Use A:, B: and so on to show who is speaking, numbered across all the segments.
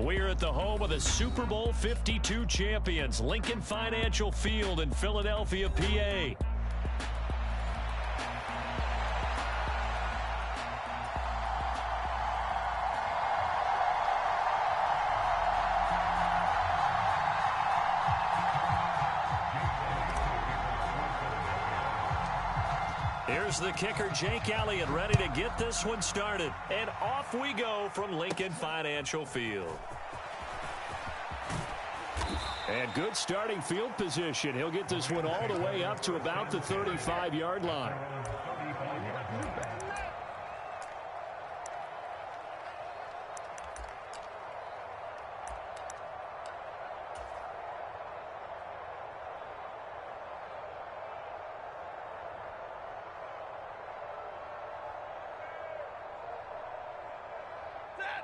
A: We're at the home of the Super Bowl 52 champions, Lincoln Financial Field in Philadelphia, PA. Here's the kicker, Jake Elliott, ready to get this one started. And off we go from Lincoln Financial Field. And good starting field position. He'll get this one all the way up to about the 35-yard line.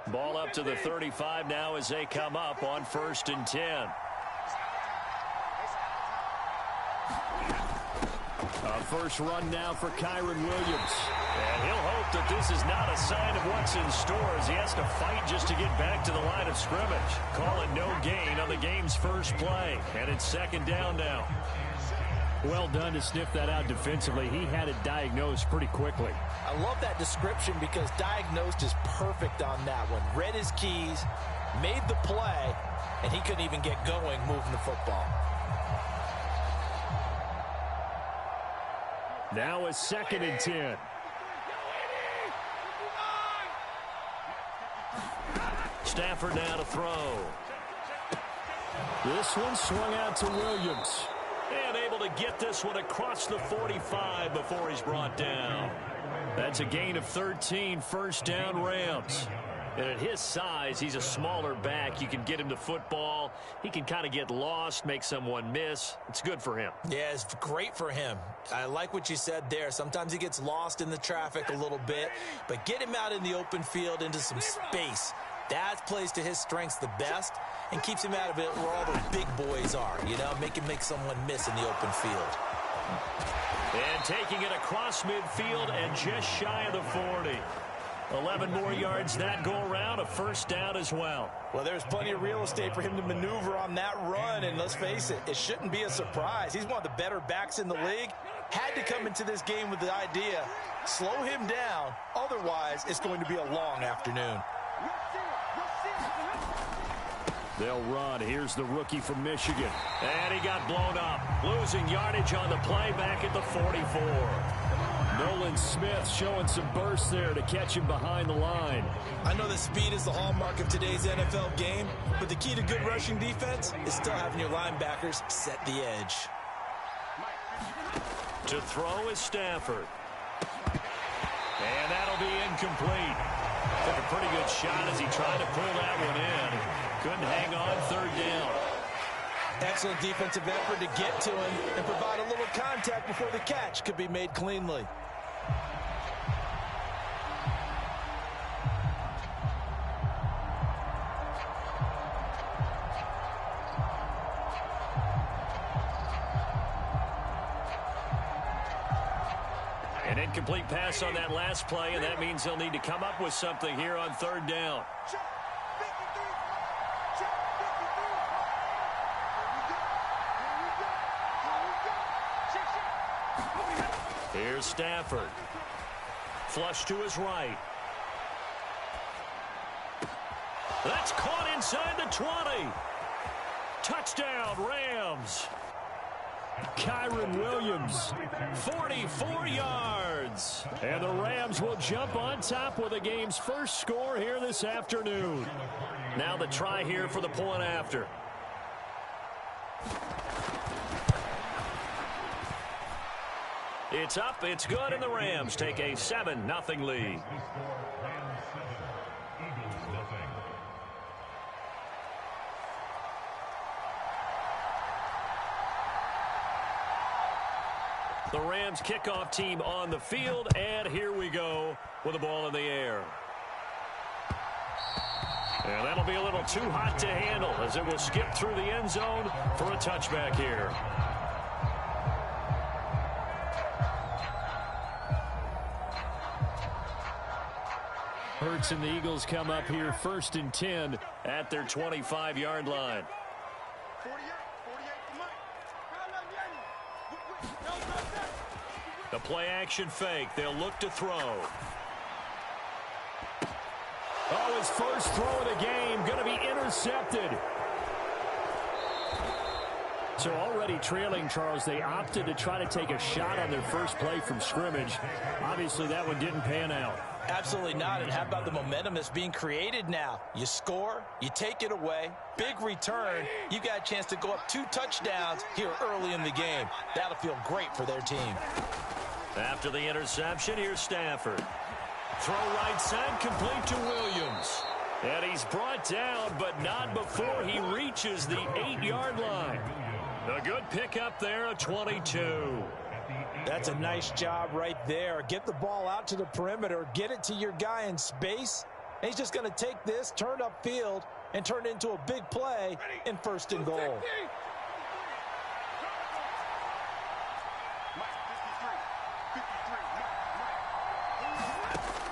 A: Ball up to the 35 now as they come up on 1st and 10. A first run now for Kyron Williams. And he'll hope that this is not a sign of what's in store as he has to fight just to get back to the line of scrimmage. Call it no gain on the game's first play. And it's 2nd down now. Well done to sniff that out defensively. He had it diagnosed pretty quickly.
B: I love that description because diagnosed is perfect on that one. Read his keys, made the play, and he couldn't even get going moving the football.
A: Now a 2nd and 10. Stafford now to throw. This one swung out to Williams. And able to get this one across the 45 before he's brought down. That's a gain of 13, 1st down Rams. And at his size, he's a smaller back. You can get him to football. He can kind of get lost, make someone miss. It's good for him.
B: Yeah, it's great for him. I like what you said there. Sometimes he gets lost in the traffic a little bit. But get him out in the open field into some space. That plays to his strengths the best and keeps him out of it where all the big boys are. You know, make him make someone miss in the open field.
A: And taking it across midfield and just shy of the 40. 11 more yards that go around, a 1st down as well.
B: Well, there's plenty of real estate for him to maneuver on that run, and let's face it, it shouldn't be a surprise. He's one of the better backs in the league. Had to come into this game with the idea, slow him down, otherwise it's going to be a long afternoon.
A: They'll run. Here's the rookie from Michigan. And he got blown up. Losing yardage on the play back at the 44. Nolan Smith showing some burst there to catch him behind the line.
B: I know that speed is the hallmark of today's NFL game, but the key to good rushing defense is still having your linebackers set the edge.
A: To throw is Stafford. And that'll be incomplete. Took a pretty good shot as he tried to pull that one in. Couldn't hang on 3rd down.
B: Excellent defensive effort to get to him and provide a little contact before the catch could be made cleanly.
A: An incomplete pass on that last play, and that means they'll need to come up with something here on 3rd down. Here's Stafford. Flush to his right. That's caught inside the 20. Touchdown, Rams. Kyron Williams, 44 yards. And the Rams will jump on top with the game's first score here this afternoon. Now the try here for the point after. It's up, it's good, and the Rams take a 7-0 lead. The Rams kickoff team on the field, and here we go with the ball in the air. And that'll be a little too hot to handle as it will skip through the end zone for a touchback here. Hurts and the Eagles come up here 1st and 10 at their 25-yard line. The play-action fake. They'll look to throw. Oh, his first throw of the game going to be intercepted. So already trailing, Charles, they opted to try to take a shot on their first play from scrimmage. Obviously, that one didn't pan out.
B: Absolutely not. And how about the momentum that's being created now? You score, you take it away, big return. You got a chance to go up 2 touchdowns here early in the game. That'll feel great for their team.
A: After the interception, here's Stafford. Throw right side, complete to Williams. And he's brought down, but not before he reaches the 8-yard line. A good pickup there, a 22.
B: That's a nice job right there. Get the ball out to the perimeter, get it to your guy in space. And he's just going to take this, turn upfield, and turn it into a big play in 1st and goal.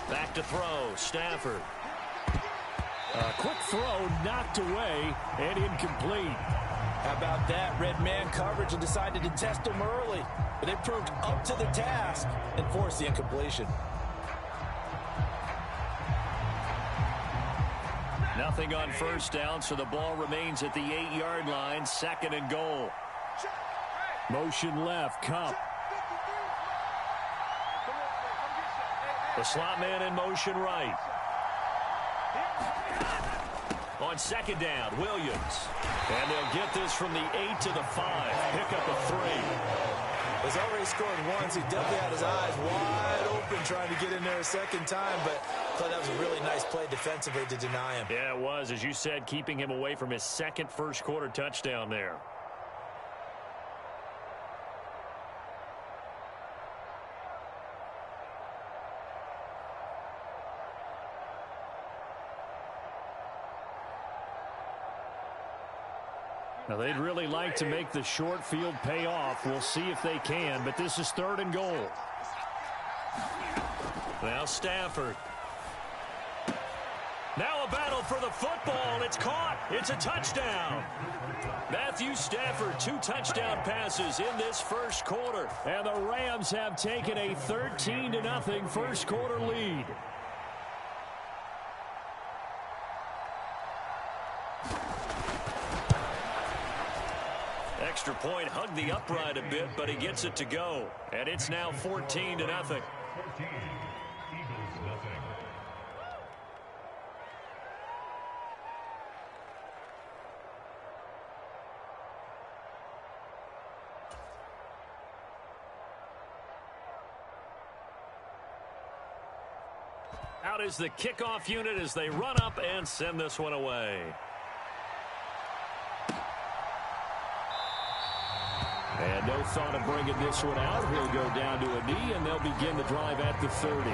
A: Back to throw, Stafford. A quick throw knocked away and incomplete.
B: How about that? Red man coverage and decided to test him early. But they proved up to the task and forced the incompletion.
A: Nothing on 1st down, so the ball remains at the 8-yard line, 2nd and goal. Motion left, Cup. The slot man in motion right. On 2nd down, Williams. And they'll get this from the 8 to the 5. Pick up a 3.
B: He's already scored once. He definitely had his eyes wide open trying to get in there a 2nd time, but I thought that was a really nice play defensively to deny him.
A: Yeah, it was, as you said, keeping him away from his 2nd first-quarter touchdown there. Now, they'd really like to make the short field pay off. We'll see if they can, but this is 3rd and goal. Now Stafford. Now a battle for the football. It's caught. It's a touchdown. Matthew Stafford, 2 touchdown passes in this 1st quarter. And the Rams have taken a 13-0 first-quarter lead. Extra point, hugged the upright a bit, but he gets it to go. And it's now 14-0. Out is the kickoff unit as they run up and send this one away. And no thought of bringing this one out. He'll go down to a knee, and they'll begin the drive at the 30.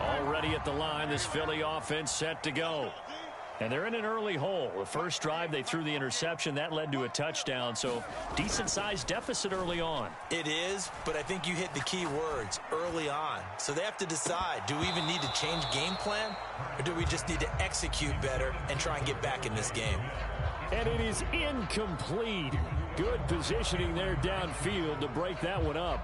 A: Already at the line, this Philly offense set to go. And they're in an early hole. The first drive, they threw the interception. That led to a touchdown, so decent-sized deficit early on.
B: It is, but I think you hit the key words, early on. So they have to decide, do we even need to change game plan, or do we just need to execute better and try and get back in this game?
A: And it is incomplete. Good positioning there downfield to break that one up.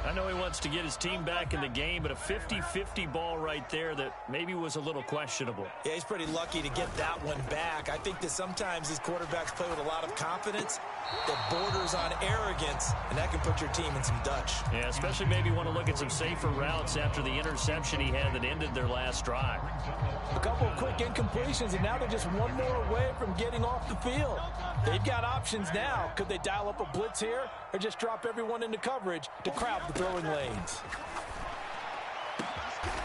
A: I know he wants to get his team back in the game, but a 50-50 ball right there that maybe was a little questionable.
B: Yeah, he's pretty lucky to get that one back. I think that sometimes these quarterbacks play with a lot of confidence that borders on arrogance, and that can put your team in some Dutch.
A: Yeah, especially maybe want to look at some safer routes after the interception he had that ended their last drive.
B: A couple of quick incompletions, and now they're just one more away from getting off the field. They've got options now. Could they dial up a blitz here or just drop everyone into coverage to crowd the throwing lanes?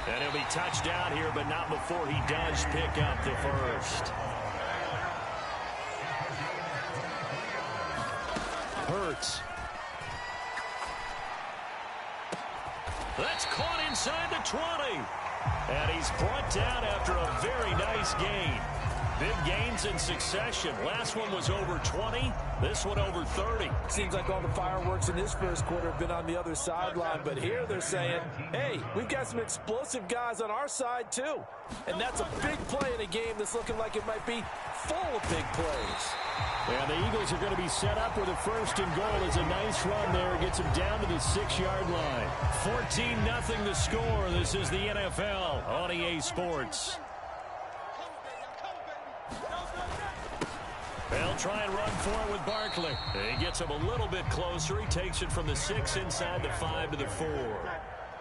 A: And he'll be touched down here, but not before he does pick up the first. Hurts. That's caught inside the 20. And he's brought down after a very nice gain. Big gains in succession. Last one was over 20. This one over 30.
B: Seems like all the fireworks in this first quarter have been on the other sideline. But here they're saying, hey, we've got some explosive guys on our side too. And that's a big play in a game that's looking like it might be full of big plays.
A: And the Eagles are going to be set up with a first and goal. As a nice run there. Gets them down to the 6-yard line. 14-0 the score. This is the NFL on EA Sports. They'll try and run for it with Barkley. He gets him a little bit closer. He takes it from the 6 inside the 5 to the 4.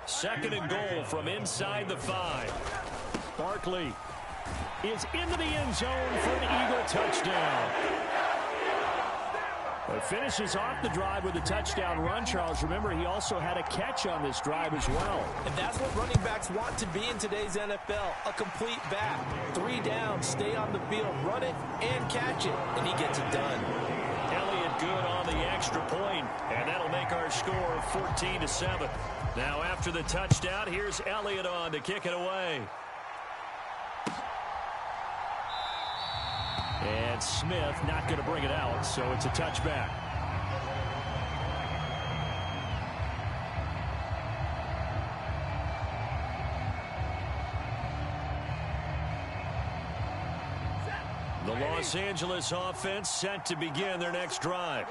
A: Second and goal from inside the 5. Barkley is into the end zone for an Eagle touchdown. But finishes off the drive with a touchdown run, Charles. Remember, he also had a catch on this drive as well.
B: And that's what running backs want to be in today's NFL, a complete back. 3 down, stay on the field, run it, and catch it. And he gets it done.
A: Elliott good on the extra point, and that'll make our score 14-7. Now after the touchdown, here's Elliott on to kick it away. And Smith not going to bring it out, so it's a touchback. The Los Angeles offense set to begin their next drive.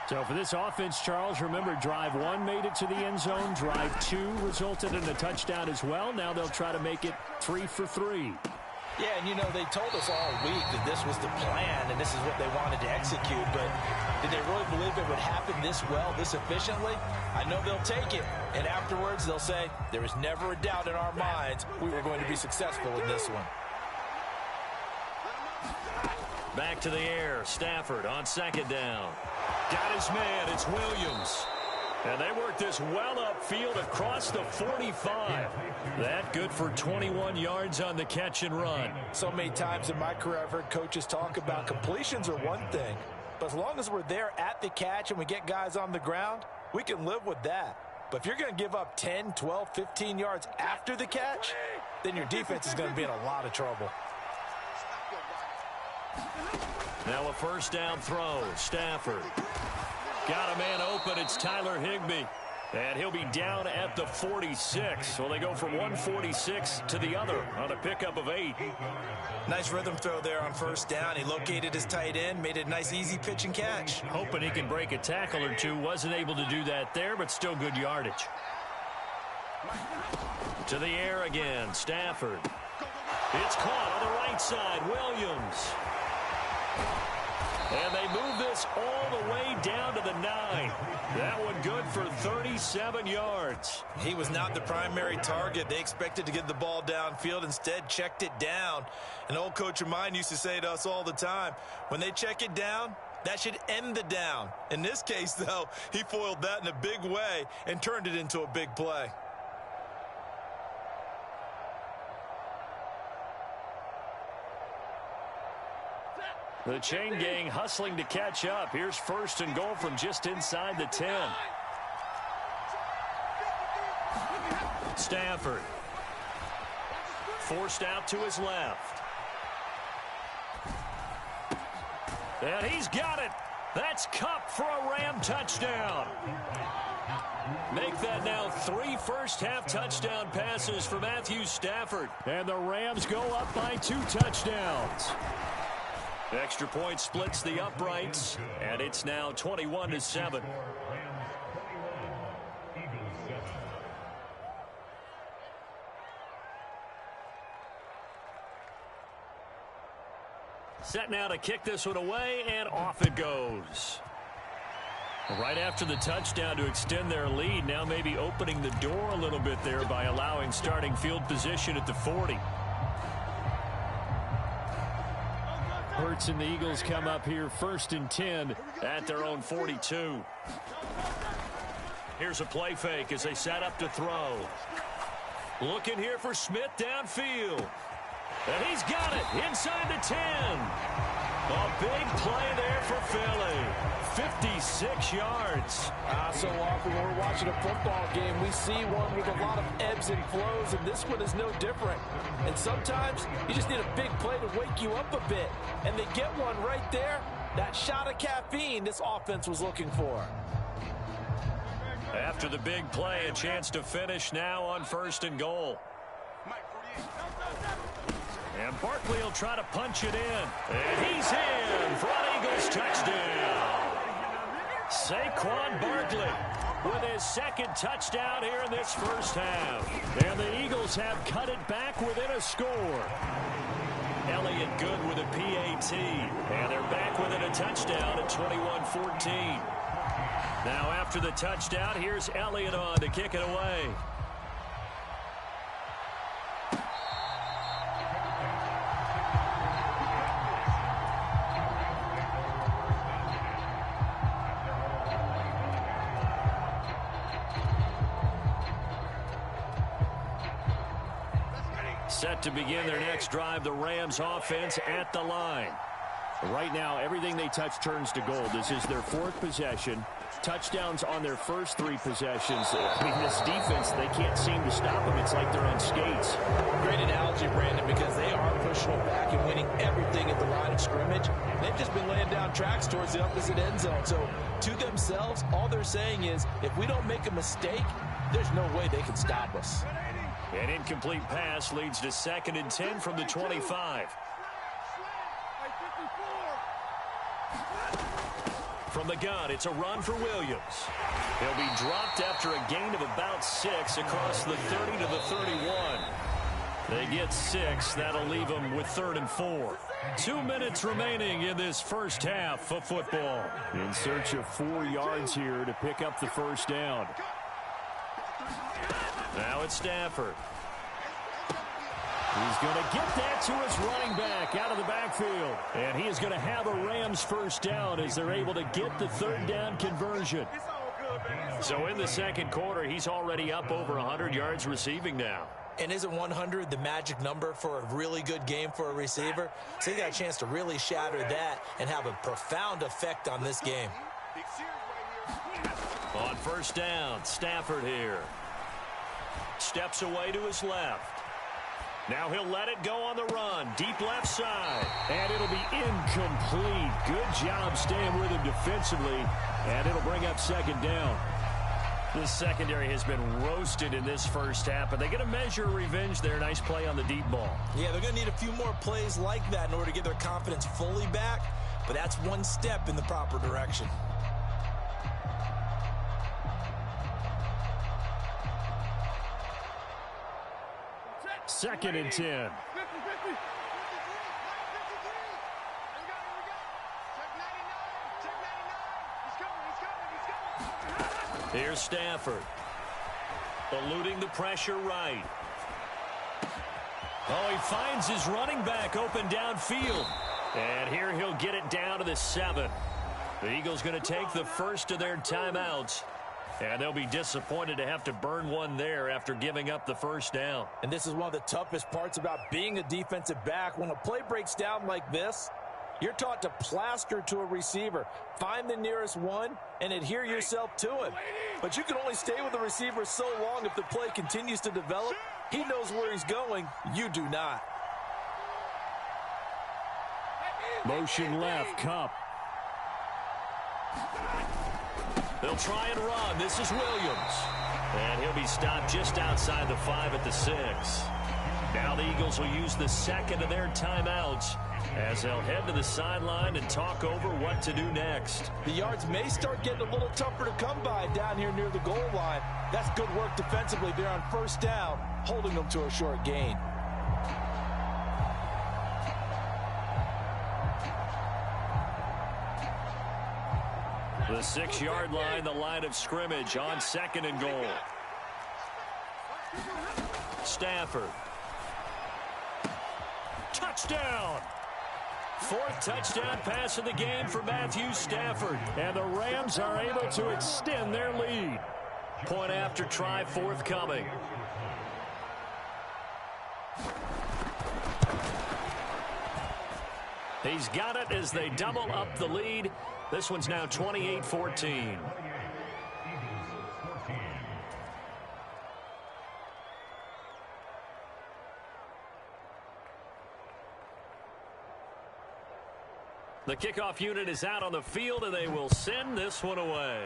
A: So for this offense, Charles, remember, drive 1 made it to the end zone. Drive 2 resulted in a touchdown as well. Now they'll try to make it 3 for 3.
B: Yeah, and you know, they told us all week that this was the plan and this is what they wanted to execute, but did they really believe it would happen this well, this efficiently? I know they'll take it, and afterwards they'll say, there was never a doubt in our minds we were going to be successful in this one.
A: Back to the air, Stafford on second down. Got his man, it's Williams. And they work this well upfield across the 45. That good for 21 yards on the catch and run.
B: So many times in my career I've heard coaches talk about completions are one thing, but as long as we're there at the catch and we get guys on the ground, we can live with that. But if you're going to give up 10, 12, 15 yards after the catch, then your defense is going to be in a lot of trouble.
A: Now a first down throw, Stafford. Got a man open, it's Tyler Higbee. And he'll be down at the 46. So they go from 146 to the other on a pickup of 8.
B: Nice rhythm throw there on first down. He located his tight end, made it a nice easy pitch and catch.
A: Hoping he can break a tackle or two. Wasn't able to do that there, but still good yardage. To the air again, Stafford. It's caught on the right side, Williams. And they move this all the way down to the 9. That one good for 37 yards.
B: He was not the primary target. They expected to get the ball downfield. Instead, checked it down. An old coach of mine used to say to us all the time, when they check it down, that should end the down. In this case, though, he foiled that in a big way and turned it into a big play.
A: The chain gang hustling to catch up. Here's first and goal from just inside the 10. Stafford. Forced out to his left. And he's got it. That's Kupp for a Ram touchdown. Make that now 3 first-half touchdown passes for Matthew Stafford. And the Rams go up by 2 touchdowns. Extra point splits the uprights, and it's now 21-7. Set now to kick this one away, and off it goes. Right after the touchdown to extend their lead, now maybe opening the door a little bit there by allowing starting field position at the 40. Hurts and the Eagles come up here first and 10 at their own 42. Here's a play fake as they set up to throw. Looking here for Smith downfield. And he's got it inside the 10. A big play there for Philly. 56 yards.
C: So often when we're watching a football game, we see one with a lot of ebbs and flows, and this one is no different. And sometimes you just need a big play to wake you up a bit. And they get one right there. That shot of caffeine this offense was looking for.
A: After the big play, a chance to finish now on 1st and goal. And Barkley will try to punch it in. And he's in for an Eagles touchdown. Saquon Barkley with his 2nd touchdown here in this first half. And the Eagles have cut it back within a score. Elliott good with a PAT. And they're back within a touchdown at 21-14. Now after the touchdown, here's Elliott on to kick it away. Set to begin their next drive, the Rams offense at the line.
D: Right now, everything they touch turns to gold. This is their 4th possession. Touchdowns on their first 3 possessions. I mean, this defense, they can't seem to stop them. It's like they're on skates.
C: Great analogy, Brandon, because they are pushing it back and winning everything at the line of scrimmage. They've just been laying down tracks towards the opposite end zone. So to themselves, all they're saying is, if we don't make a mistake, there's no way they can stop us.
A: An incomplete pass leads to 2nd and 10 from the 25. From the gun, it's a run for Williams. He'll be dropped after a gain of about 6 across the 30 to the 31. They get 6. That'll leave them with 3rd and 4. 2 minutes remaining in this first half of football.
D: In search of 4 yards here to pick up the first down.
A: Now it's Stafford.
D: He's going to get that to his running back out of the backfield.
A: And he is going to have a Rams first down as they're able to get the 3rd down conversion. So in the 2nd quarter, he's already up over 100 yards receiving now.
B: And isn't 100 the magic number for a really good game for a receiver? So he got a chance to really shatter that and have a profound effect on this game.
A: On 1st down, Stafford here. Steps away to his left. Now he'll let it go on the run. Deep left side.
D: And it'll be incomplete. Good job staying with him defensively. And it'll bring up 2nd down.
A: The secondary has been roasted in this first half, but they get a measure of revenge there. Nice play on the deep ball.
B: Yeah, they're going to need a few more plays like that in order to get their confidence fully back. But that's one step in the proper direction.
D: Second and 10.
A: Here's Stafford. Eluding the pressure right. Oh, he finds his running back open downfield. And here he'll get it down to the 7. The Eagles going to take the first of their timeouts. And they'll be disappointed to have to burn one there after giving up the first down.
C: And this is one of the toughest parts about being a defensive back. When a play breaks down like this, you're taught to plaster to a receiver. Find the nearest one and adhere yourself to him. But you can only stay with the receiver so long if the play continues to develop. He knows where he's going. You do not.
D: Motion left, Cup.
A: They'll try and run. This is Williams. And he'll be stopped just outside the 5 at the 6. Now the Eagles will use the 2nd of their timeouts as they'll head to the sideline and talk over what to do next.
C: The yards may start getting a little tougher to come by down here near the goal line. That's good work defensively there on 1st down, holding them to a short gain.
A: The 6-yard line, the line of scrimmage on 2nd and goal. Stafford. Touchdown! 4th touchdown pass of the game for Matthew Stafford.
D: And the Rams are able to extend their lead.
A: Point after try forthcoming. He's got it as they double up the lead. This one's now 28-14. The kickoff unit is out on the field, and they will send this one away.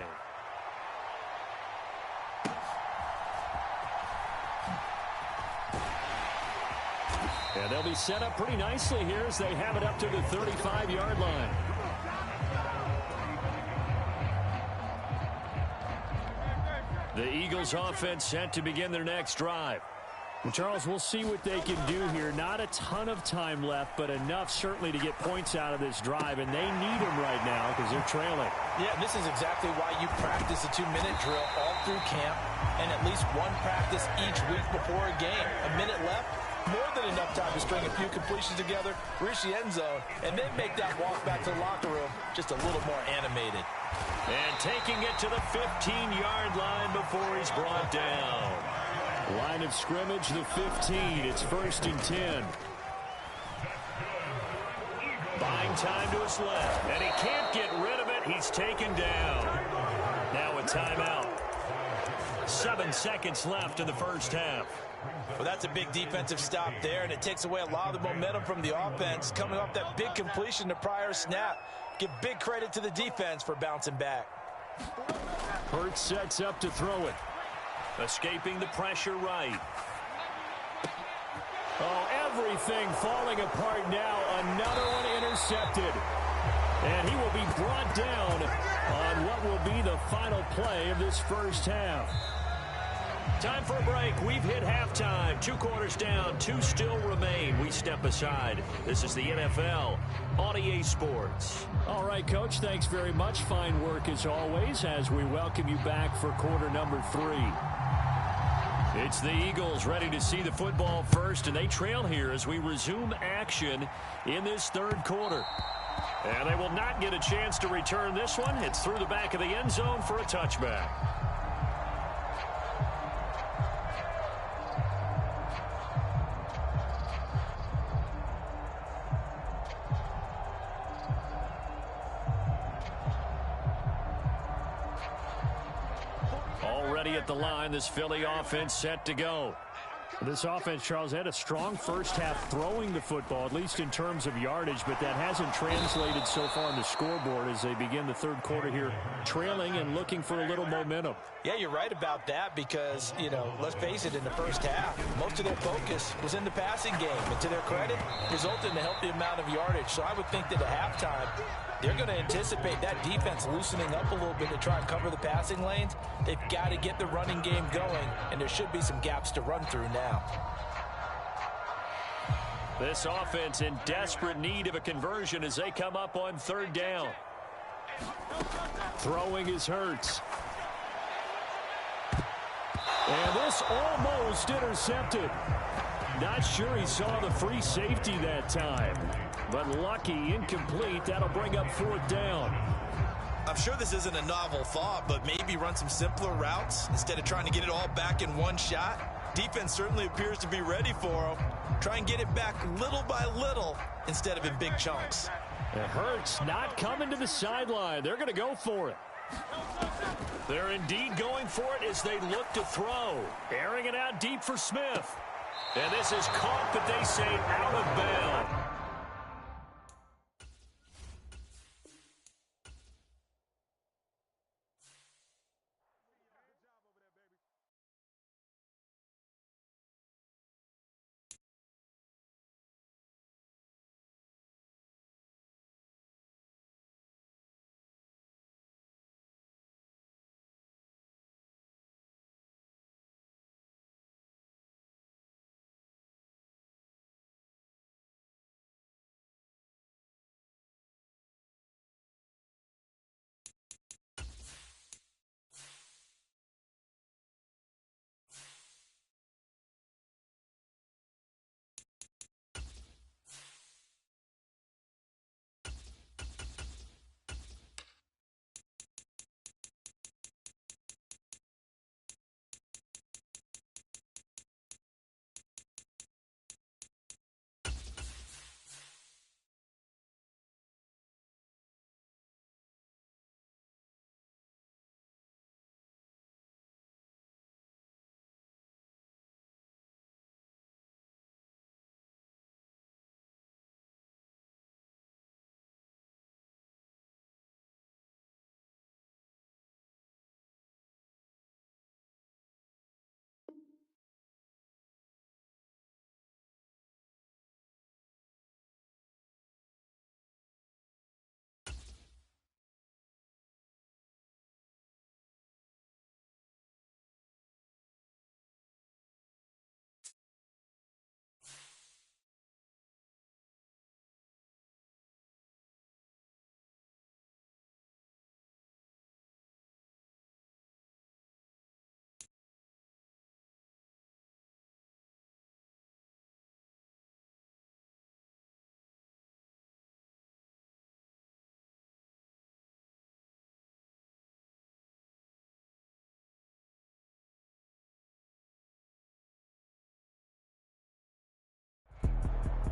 A: And they'll be set up pretty nicely here as they have it up to the 35-yard line. The Eagles offense set to begin their next drive. And Charles, we'll see what they can do here. Not a ton of time left, but enough certainly to get points out of this drive, and they need them right now because they're trailing.
B: Yeah, this is exactly why you practice a 2-minute drill all through camp and at least one practice each week before a game. A minute left, more than enough time to string a few completions together, reach the end zone, and then make that walk back to the locker room just a little more animated.
A: And taking it to the 15-yard line before he's brought down. Line of scrimmage, the 15. It's 1st and 10. Buying time to his left, and he can't get rid of it. He's taken down. Now a timeout. 7 seconds left in the first half.
B: Well, that's a big defensive stop there, and it takes away a lot of the momentum from the offense coming off that big completion the prior snap. Give big credit to the defense for bouncing back.
A: Hurts sets up to throw it. Escaping the pressure right. Oh, everything falling apart now. Another one intercepted. And he will be brought down on what will be the final play of this first half. Time for a break. We've hit halftime. 2 quarters down. 2 still remain. We step aside. This is the NFL on EA Sports. All right, Coach, thanks very much. Fine work as always as we welcome you back for quarter number 3. It's the Eagles ready to see the football first, and they trail here as we resume action in this 3rd quarter. And they will not get a chance to return this one. It's through the back of the end zone for a touchback. Already at the line, this Philly offense set to go. This offense, Charles, had a strong first half throwing the football, at least in terms of yardage, but that hasn't translated so far on the scoreboard as they begin the 3rd quarter here, trailing and looking for a little momentum.
B: Yeah, you're right about that because, you know, let's face it, in the first half, most of their focus was in the passing game. And to their credit, resulted in a healthy amount of yardage. So I would think that at halftime, they're going to anticipate that defense loosening up a little bit to try and cover the passing lanes. They've got to get the running game going, and there should be some gaps to run through now.
A: This offense in desperate need of a conversion as they come up on 3rd down. Throwing is Hurts. And this almost intercepted. Not sure he saw the free safety that time. But lucky, incomplete. That'll bring up 4th down.
B: I'm sure this isn't a novel thought, but maybe run some simpler routes instead of trying to get it all back in one shot. Defense certainly appears to be ready for him. Try and get it back little by little instead of in big chunks.
A: It hurts not coming to the sideline. They're going to go for it. They're indeed going for it as they look to throw. Airing it out deep for Smith. And this is caught, but they say out of bounds.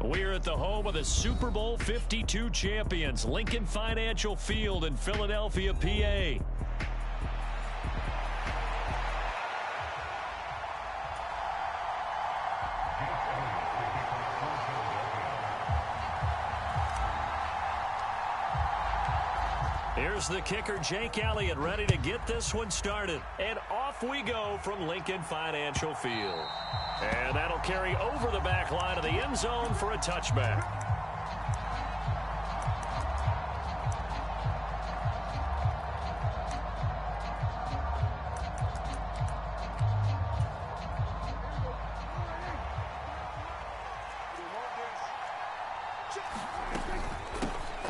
A: We're at the home of the Super Bowl 52 champions, Lincoln Financial Field in Philadelphia, PA. Here's the kicker, Jake Elliott, ready to get this one started. And off we go from Lincoln Financial Field. And that'll carry over the back line of the end zone for a touchback.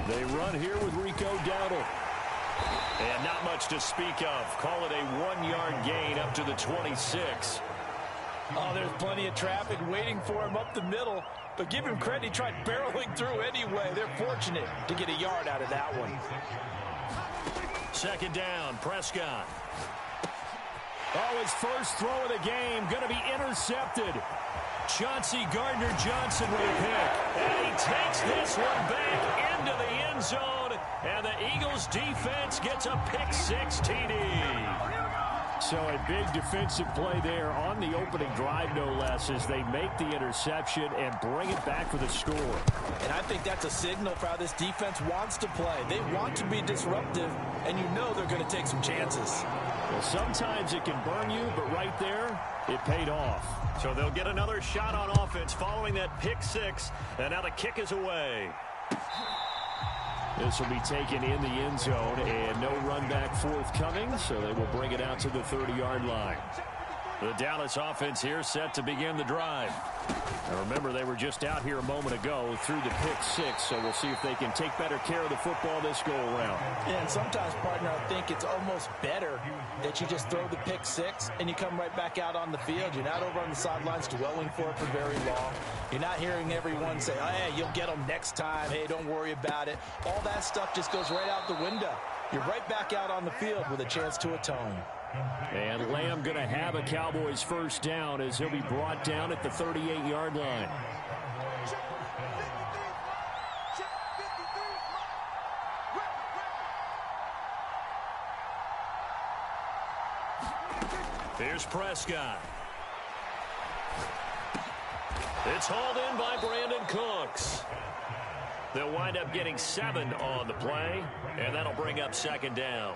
A: They run here with Rico Dowdle. And not much to speak of. Call it a 1-yard gain up to the 26.
C: Oh, there's plenty of traffic waiting for him up the middle. But give him credit, he tried barreling through anyway. They're fortunate to get a yard out of that one.
A: Second down, Prescott.
D: Oh, his first throw of the game going to be intercepted.
A: Chauncey Gardner-Johnson with a pick. And he takes this one back into the end zone. And the Eagles defense gets a pick-6 TD.
D: So a big defensive play there on the opening drive, no less, as they make the interception and bring it back for the score.
C: And I think that's a signal for how this defense wants to play. They want to be disruptive, and you know they're going to take some chances.
D: Well, sometimes it can burn you, but right there, it paid off.
A: So they'll get another shot on offense following that pick-6, and now the kick is away.
D: This will be taken in the end zone, and no run back forthcoming, so they will bring it out to the 30-yard line.
A: The Dallas offense here set to begin the drive.
D: Now remember, they were just out here a moment ago through the pick-6, so we'll see if they can take better care of the football this go-around.
C: Yeah, and sometimes, partner, I think it's almost better that you just throw the pick-6 and you come right back out on the field. You're not over on the sidelines dwelling for it for very long. You're not hearing everyone say, oh, hey, you'll get them next time. Hey, don't worry about it. All that stuff just goes right out the window. You're right back out on the field with a chance to atone.
D: And Lamb going to have a Cowboys first down as he'll be brought down at the 38-yard line.
A: Here's Prescott. It's hauled in by Brandon Cooks. They'll wind up getting 7 on the play, and that'll bring up second down.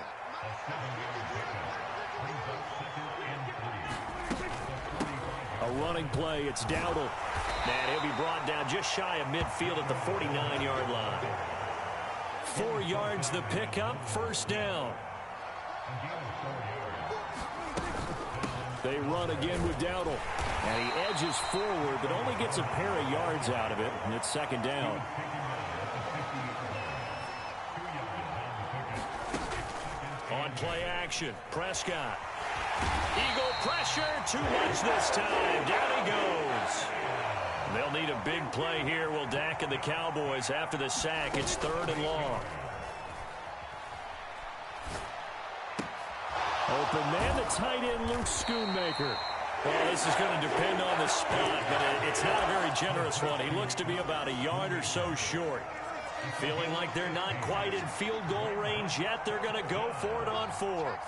D: A running play, it's Dowdle.
A: And he'll be brought down just shy of midfield at the 49-yard line. 4 yards the pickup, first down.
D: They run again with Dowdle. And he edges forward, but only gets a pair of yards out of it, and it's second down.
A: On play action, Prescott. Eagle pressure, too much this time. Down he goes. They'll need a big play here, will Dak and the Cowboys after the sack. It's 3rd and long.
D: Open man, the tight end, Luke Schoonmaker.
A: Well, this is going to depend on the spot, but it's not a very generous one. He looks to be about a yard or so short. Feeling like they're not quite in field goal range yet, they're going to go for it on 4th.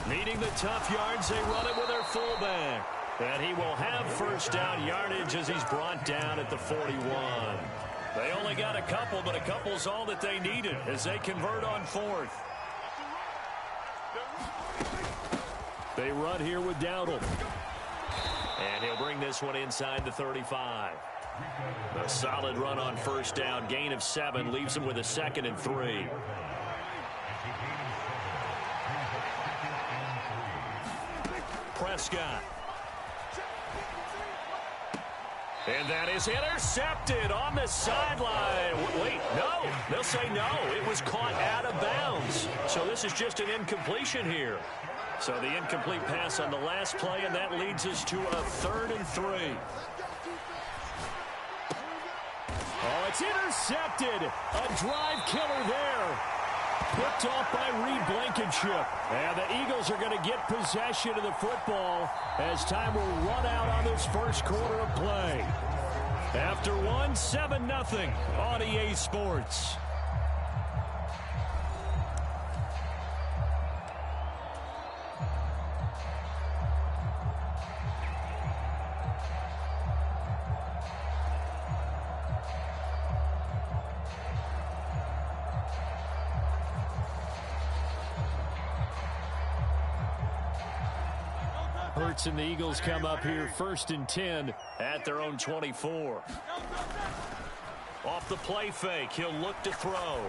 A: Needing the tough yards, they run it with their fullback. And he will have first down yardage as he's brought down at the 41. They only got a couple, but a couple's all that they needed as they convert on 4th.
D: They run here with Dowdle.
A: And he'll bring this one inside the 35. A solid run on first down. Gain of 7 leaves him with a 2nd and 3. Prescott. And that is intercepted on the sideline. Wait, no. They'll say no. It was caught out of bounds. So this is just an incompletion here. So the incomplete pass on the last play, and that leads us to a 3rd and 3.
D: Oh, it's intercepted. A drive killer there. Picked off by Reed Blankenship. And the Eagles are going to get possession of the football as time will run out on this first quarter of play.
A: After one, 7-0 on EA Sports. Hurts and the Eagles come up here 1st and 10 at their own 24. Off the play fake, he'll look to throw.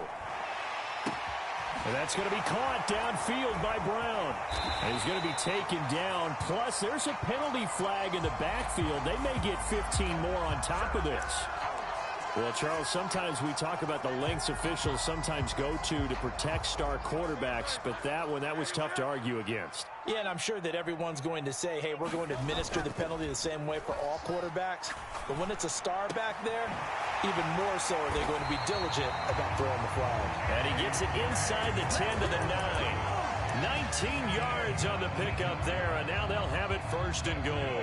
A: And that's going to be caught downfield by Brown. And he's going to be taken down. Plus, there's a penalty flag in the backfield. They may get 15 more on top of this. Well, Charles, sometimes we talk about the lengths officials sometimes go to protect star quarterbacks, but that was tough to argue against.
C: Yeah, and I'm sure that everyone's going to say, hey, we're going to administer the penalty the same way for all quarterbacks. But when it's a star back there, even more so are they going to be diligent about throwing the flag.
A: And he gets it inside the 10 to the 9. 19 yards on the pickup there, and now they'll have it 1st and goal.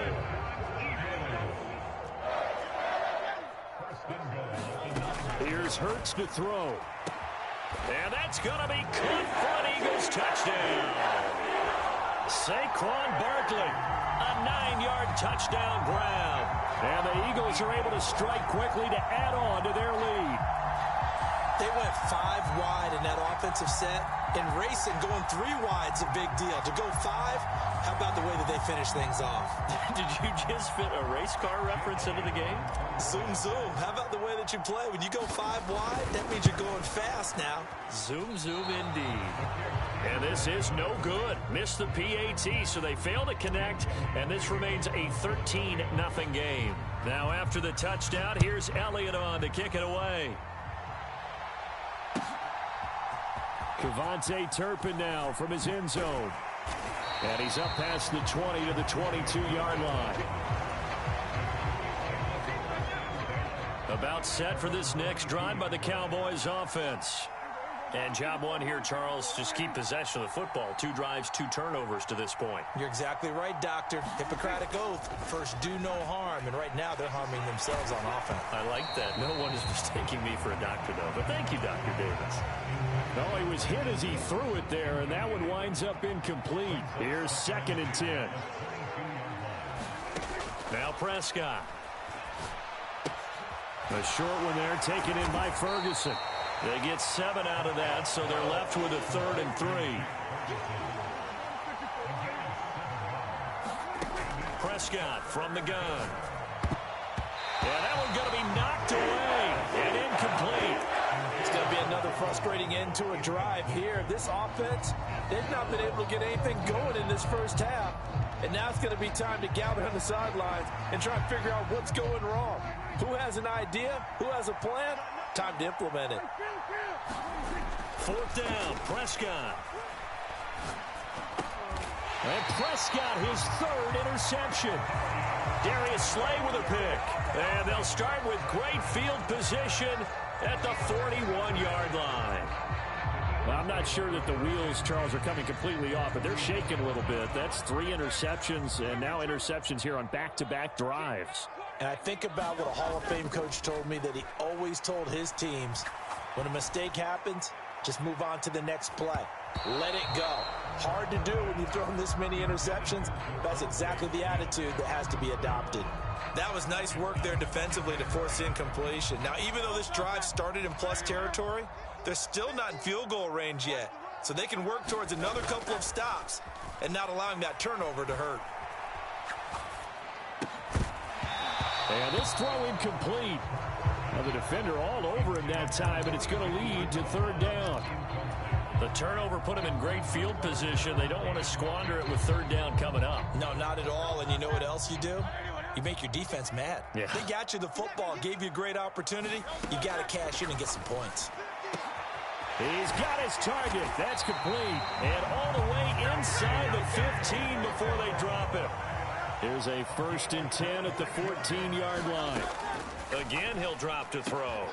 A: Here's Hurts to throw. And that's going to be caught for an Eagles touchdown. Saquon Barkley, a 9-yard touchdown grab. And the Eagles are able to strike quickly to add on to their lead.
B: They went 5 wide in that offensive set. In racing, going 3 wide's a big deal. To go 5, how about the way that they finish things off?
A: Did you just fit a race car reference into the game?
B: Zoom, zoom. How about the way that you play? When you go 5 wide, that means you're going fast now.
A: Zoom, zoom indeed. And this is no good. Missed the PAT, so they fail to connect, and this remains a 13-0 game. Now after the touchdown, here's Elliott on to kick it away. Kevontae Turpin now from his end zone. And he's up past the 20 to the 22-yard line. About set for this next drive by the Cowboys offense. And job one here, Charles, just keep possession of the football. 2 drives, 2 turnovers to this point.
B: You're exactly right, Doctor. Hippocratic oath. First, do no harm. And right now, they're harming themselves on offense.
A: I like that. No one is mistaking me for a doctor, though. But thank you, Dr. Davis. Oh, he was hit as he threw it there, and that one winds up incomplete. Here's 2nd and 10. Now Prescott. A short one there, taken in by Ferguson. They get 7 out of that, so they're left with a 3rd and 3. Prescott from the gun. Yeah, that one's going to be knocked away and incomplete.
C: It's going to be another frustrating end to a drive here. This offense, they've not been able to get anything going in this first half. And now it's going to be time to gather on the sidelines and try and figure out what's going wrong. Who has an idea? Who has a plan? Time to implement it.
A: 4th down, Prescott. And Prescott, his 3rd interception. Darius Slay with a pick. And they'll start with great field position at the 41-yard line. Well, I'm not sure that the wheels, Charles, are coming completely off, but they're shaking a little bit. That's 3 interceptions, and now interceptions here on back-to-back drives.
C: And I think about what a Hall of Fame coach told me, that he always told his teams, when a mistake happens, just move on to the next play. Let it go. Hard to do when you've thrown this many interceptions. That's exactly the attitude that has to be adopted.
B: That was nice work there defensively to force incompletion. Now, even though this drive started in plus territory, they're still not in field goal range yet. So they can work towards another couple of stops and not allowing that turnover to hurt.
A: And this throw incomplete. Now the defender all over him that time, and it's going to lead to 3rd down. The turnover put him in great field position. They don't want to squander it with 3rd down coming up.
B: No, not at all. And you know what else you do? You make your defense mad.
A: Yeah.
B: They got you the football, gave you a great opportunity. You got to cash in and get some points.
A: He's got his target. That's complete. And all the way inside the 15 before they drop him. Here's a 1st and 10 at the 14-yard line. Again, he'll drop to throw.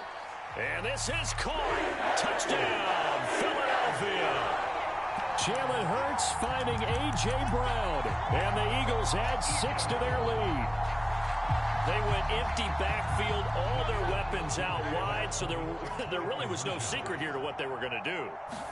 A: And this is caught. Touchdown, Philadelphia. Jalen Hurts finding A.J. Brown. And the Eagles add 6 to their lead. They went empty backfield, all their weapons out wide, so there really was no secret here to what they were going to do.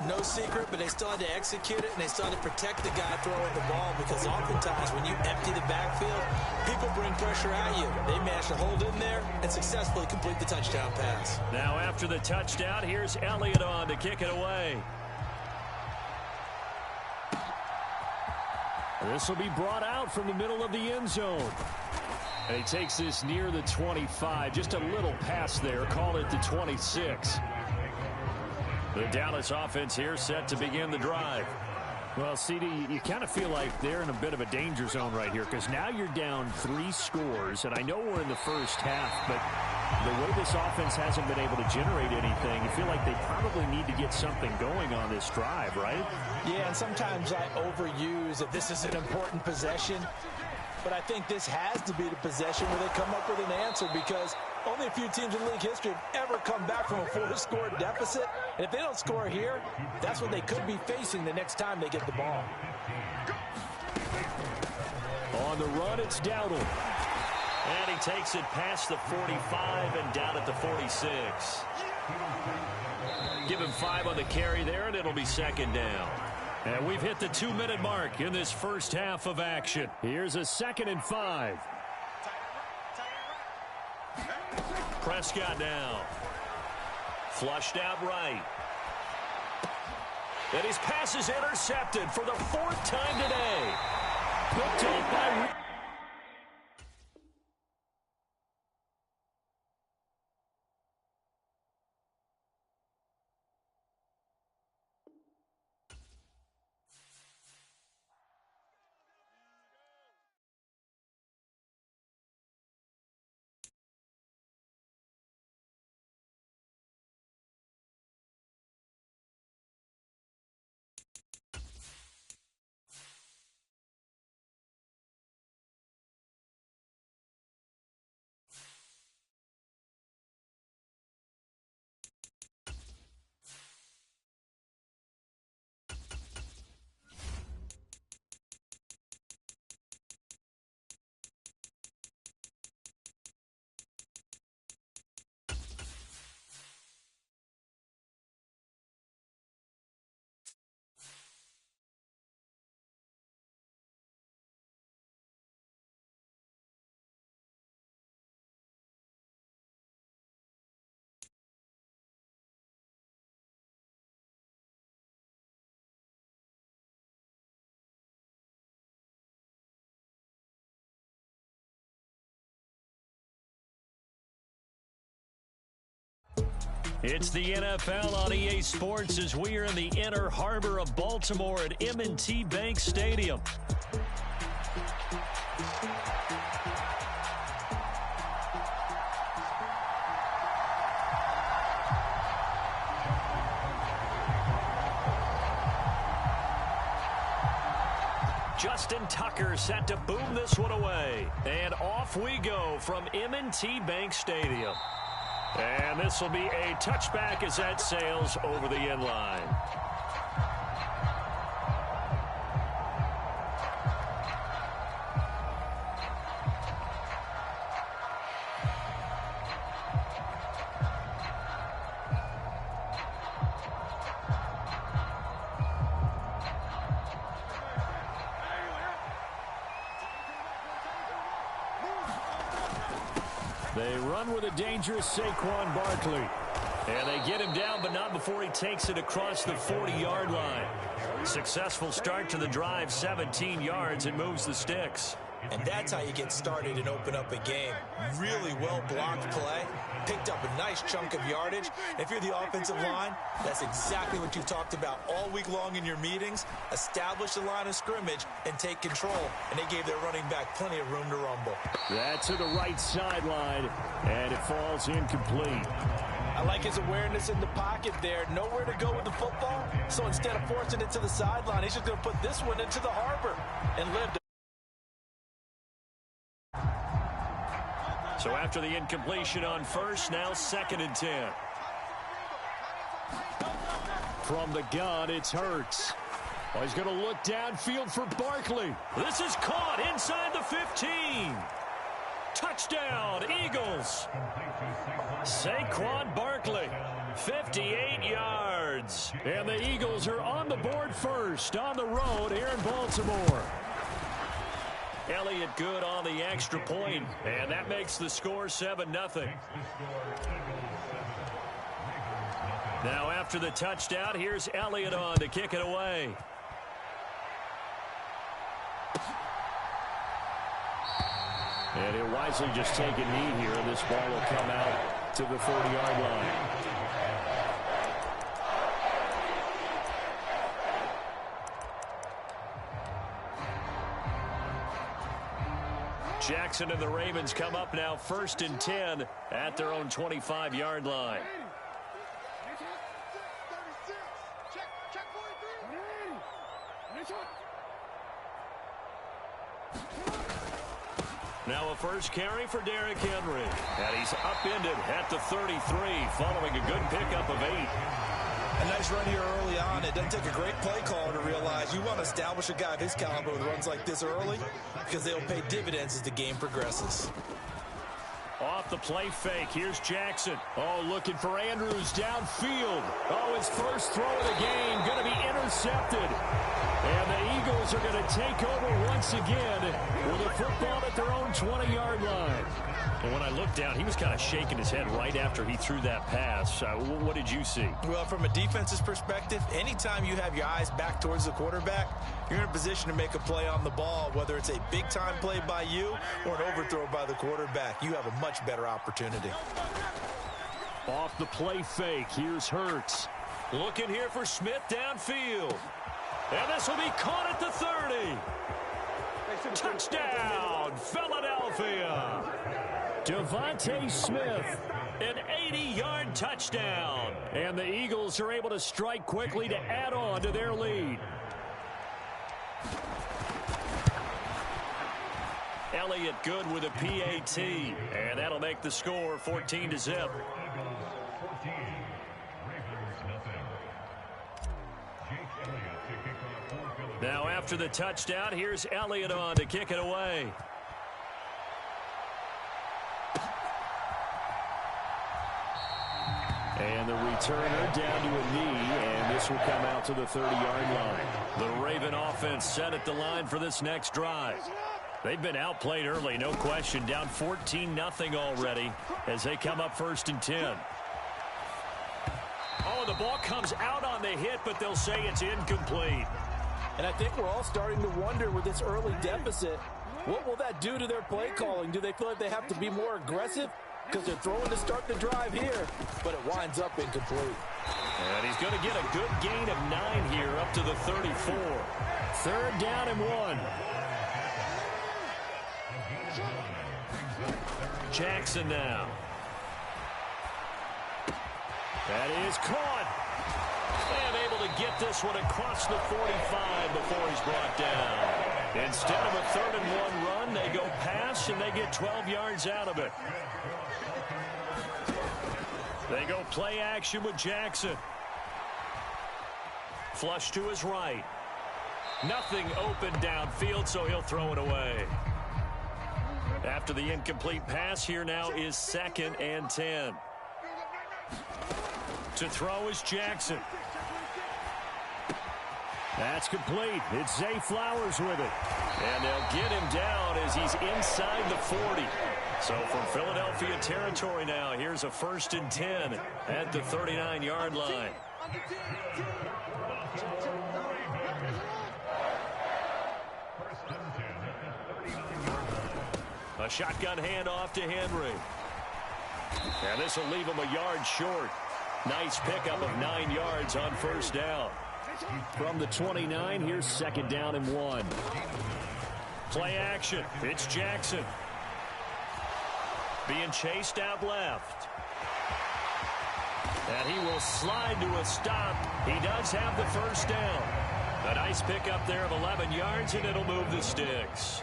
B: No secret, but they still had to execute it, and they still had to protect the guy throwing the ball, because oftentimes when you empty the backfield, people bring pressure at you. They managed to hold in there and successfully complete the touchdown pass.
A: Now after the touchdown, here's Elliott on to kick it away. This will be brought out from the middle of the end zone. And he takes this near the 25. Just a little pass there. Call it the 26. The Dallas offense here set to begin the drive. Well, CD, you kind of feel like they're in a bit of a danger zone right here, because now you're down 3 scores, and I know we're in the first half, but the way this offense hasn't been able to generate anything, you feel like they probably need to get something going on this drive, right?
C: Yeah, and sometimes I overuse that this is an important possession. But I think this has to be the possession where they come up with an answer, because only a few teams in league history have ever come back from a 4-score deficit. And if they don't score here, that's what they could be facing the next time they get the ball.
A: On the run, it's Dowdle. And he takes it past the 45 and down at the 46. Give him 5 on the carry there, and it'll be second down. And we've hit the 2-minute mark in this first half of action. Here's a 2nd and 5. Prescott now. Flushed out right. And his pass is intercepted for the 4th time today. Picked off by... It's the NFL on EA Sports as we are in the inner harbor of Baltimore at M&T Bank Stadium. Justin Tucker set to boom this one away. And off we go from M&T Bank Stadium. And this will be a touchback as that sails over the end line. They run with a dangerous Saquon Barkley. And they get him down, but not before he takes it across the 40-yard line. Successful start to the drive, 17 yards, and moves the sticks.
B: And that's how you get started and open up a game. Really well-blocked play. Picked up a nice chunk of yardage. If you're the offensive line, that's exactly what you've talked about all week long in your meetings. Establish the line of scrimmage and take control. And they gave their running back plenty of room to rumble.
A: That's to the right sideline, and it falls incomplete.
C: I like his awareness in the pocket there. Nowhere to go with the football. So instead of forcing it to the sideline, he's just going to put this one into the harbor and live.
A: So after the incompletion on first, now 2nd and 10. From the gun, it's Hurts. Well, he's going to look downfield for Barkley. This is caught inside the 15. Touchdown, Eagles. Saquon Barkley, 58 yards.
D: And the Eagles are on the board first on the road here in Baltimore.
A: Elliott good on the extra point, and that makes the score 7-0. Now after the touchdown, here's Elliott on to kick it away.
D: And he'll wisely just take a knee here, and this ball will come out to the 40-yard line.
A: Jackson and the Ravens come up now 1st and 10 at their own 25-yard line. Now a first carry for Derrick Henry. And he's upended at the 33 following a good pickup of 8.
B: A nice run here early on. It doesn't take a great play caller to realize you want to establish a guy of his caliber with runs like this early because they'll pay dividends as the game progresses.
A: Off the play fake, here's Jackson. Oh, looking for Andrews downfield. Oh, his first throw of the game going to be intercepted. And the Eagles are going to take over once again with a football at their own 20-yard line. And when I looked down, he was kind of shaking his head right after he threw that pass. What did you see?
B: Well, from a defense's perspective, anytime you have your eyes back towards the quarterback, you're in a position to make a play on the ball, whether it's a big-time play by you or an overthrow by the quarterback. You have a much better opportunity.
A: Off the play fake, here's Hurts. Looking here for Smith downfield. And this will be caught at the 30. Touchdown, Philadelphia. Devontae Smith, an 80-yard touchdown. And the Eagles are able to strike quickly to add on to their lead. Elliott good with a PAT. And that'll make the score 14-0. Now after the touchdown, here's Elliott on to kick it away. And the returner down to a knee, and this will come out to the 30-yard line. The Raven offense set at the line for this next drive. They've been outplayed early, no question, down 14-0 already as they come up 1st and 10. Oh, the ball comes out on the hit, but they'll say it's incomplete.
C: And I think we're all starting to wonder with this early deficit, what will that do to their play calling? Do they feel like they have to be more aggressive? Because they're throwing to start the drive here, but it winds up incomplete.
A: And he's going to get a good gain of 9 here up to the 34. 3rd down and 1. Jackson now. That is caught. And able to get this one across the 45 before he's brought down. Instead of a 3rd and 1 run, they go pass and they get 12 yards out of it. They go play action with Jackson. Flush to his right. Nothing open downfield, so he'll throw it away. After the incomplete pass, here now is 2nd and 10. To throw is Jackson. That's complete. It's Zay Flowers with it. And they'll get him down as he's inside the 40. So from Philadelphia territory now, here's a 1st and 10 at the 39-yard line. A shotgun handoff to Henry. And this will leave him a yard short. Nice pickup of 9 yards on 1st down. From the 29, here's 2nd down and 1. Play action. It's Jackson. Being chased out left. And he will slide to a stop. He does have the 1st down. A nice pickup there of 11 yards, and it'll move the sticks.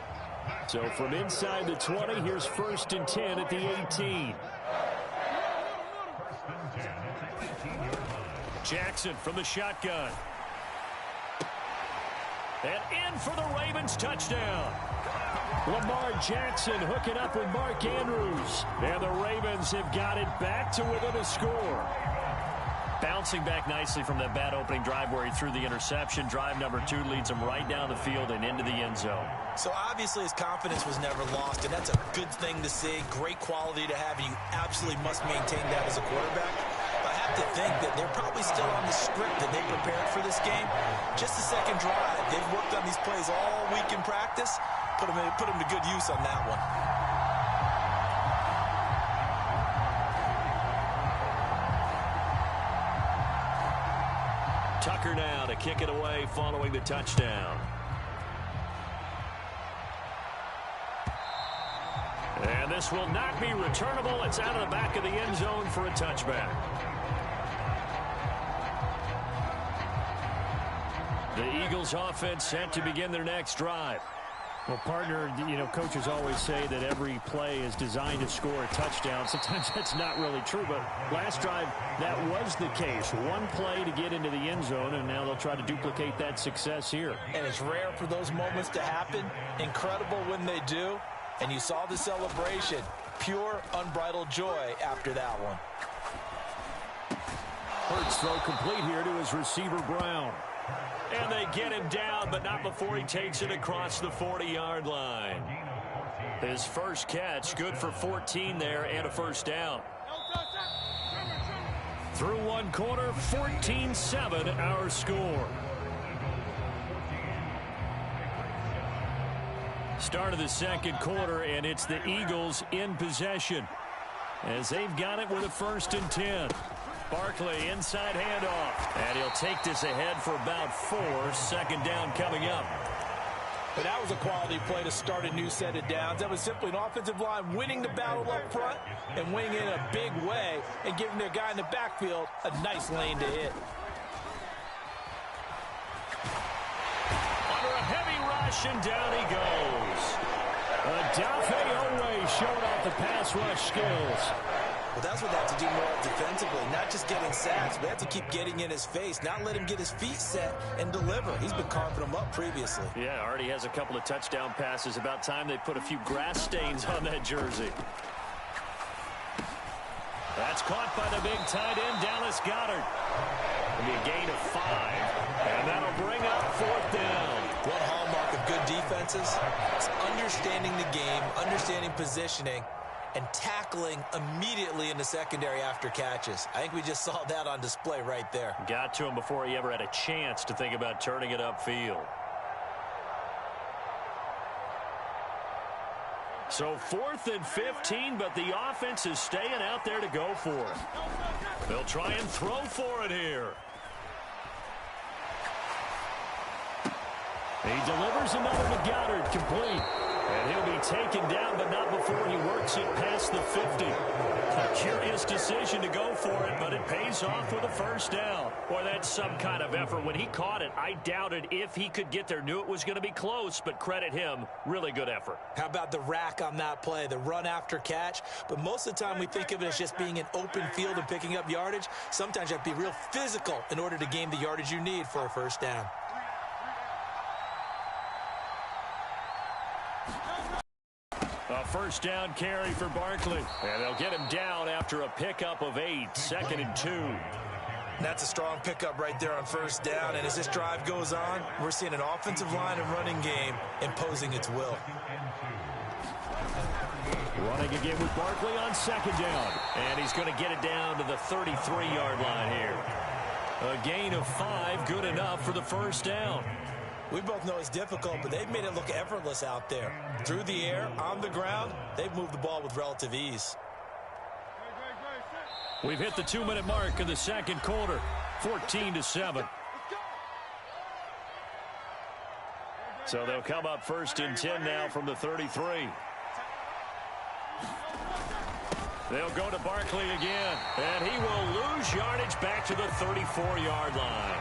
A: So from inside the 20, here's 1st and 10 at the 18. Jackson from the shotgun. And in for the Ravens touchdown.
D: Lamar Jackson hooking up with Mark Andrews. And the Ravens have got it back to within a score.
A: Bouncing back nicely from that bad opening drive where he threw the interception. Drive number 2 leads him right down the field and into the end zone.
B: So obviously his confidence was never lost, and that's a good thing to see. Great quality to have, and you absolutely must maintain that as a quarterback. But I have to think that they're probably still on the script that they prepared for this game. Just the second drive. They've worked on these plays all week in practice. Put them to good use on that one.
A: Tucker now to kick it away following the touchdown. And this will not be returnable. It's out of the back of the end zone for a touchback. The Eagles offense set to begin their next drive.
D: Well, partner, coaches always say that every play is designed to score a touchdown. Sometimes that's not really true, but last drive, that was the case. One play to get into the end zone, and now they'll try to duplicate that success here.
B: And it's rare for those moments to happen. Incredible when they do. And you saw the celebration. Pure, unbridled joy after that one.
D: Hurts throw complete here to his receiver, Brown.
A: And they get him down, but not before he takes it across the 40-yard line. His first catch, good for 14 there and a first down. Through one quarter, 14-7 our score. Start of the second quarter, and it's the Eagles in possession as they've got it with a 1st and 10. Barkley inside handoff, and he'll take this ahead for about 4. Second down coming up.
B: But that was a quality play to start a new set of downs. That was simply an offensive line winning the battle up front and winning in a big way and giving their guy in the backfield a nice lane to hit.
A: Under a heavy rush, and down he goes. Odafe Owe showed off the pass rush skills.
B: Well, that's what they have to do more defensively, not just getting sacks, but they have to keep getting in his face, not let him get his feet set and deliver. He's been carving them up previously.
A: Yeah, already has a couple of touchdown passes. About time they put a few grass stains on that jersey. That's caught by the big tight end, Dallas Goedert. It'll be a gain of 5, and that'll bring up 4th down.
B: One hallmark of good defenses is understanding the game, understanding positioning, and tackling immediately in the secondary after catches. I think we just saw that on display right there.
A: Got to him before he ever had a chance to think about turning it upfield. So 4th and 15, but the offense is staying out there to go for it. They'll try and throw for it here.
D: He delivers another to Goddard, complete.
A: And he'll be taken down, but not before he works it past the 50. A curious decision to go for it, but it pays off with a first down. Boy, that's some kind of effort. When he caught it, I doubted if he could get there. Knew it was going to be close, but credit him. Really good effort.
B: How about the rack on that play, the run after catch? But most of the time we think of it as just being an open field and picking up yardage. Sometimes you have to be real physical in order to gain the yardage you need for a first down.
A: A first down carry for Barkley. And they'll get him down after a pickup of 8. 2nd and 2.
B: That's a strong pickup right there on first down. And as this drive goes on, we're seeing an offensive line and running game imposing its will.
D: Running again with Barkley on 2nd down.
A: And he's going to get it down to the 33-yard line here. A gain of 5, good enough for the first down.
B: We both know it's difficult, but they've made it look effortless out there. Through the air, on the ground, they've moved the ball with relative ease.
A: We've hit the 2-minute mark in the second quarter, 14-7. So they'll come up 1st and 10 now from the 33. They'll go to Barkley again, and he will lose yardage back to the 34-yard line.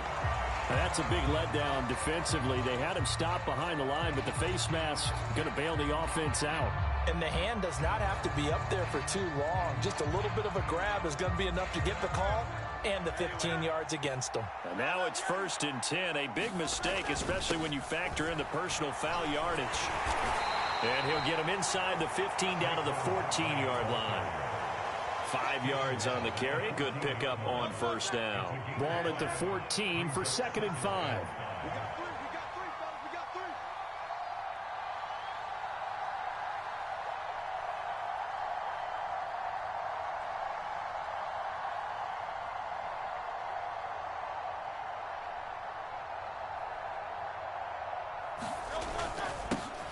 D: That's a big letdown defensively. They had him stop behind the line, but the face mask going to bail the offense out.
C: And the hand does not have to be up there for too long. Just a little bit of a grab is going to be enough to get the call and the 15 yards against them.
D: And now it's 1st and 10. A big mistake, especially when you factor in the personal foul yardage. And he'll get him inside the 15 down to the 14-yard line. 5 yards on the carry. Good pickup on 1st down. Ball at the 14 for 2nd and 5.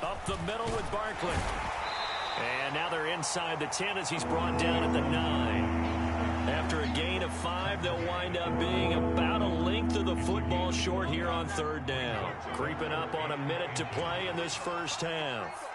D: Up the middle with Barkley. And now they're inside the 10 as he's brought down at the 9. After a gain of 5, they'll wind up being about a length of the football short here on 3rd down. Creeping up on a minute to play in this first half.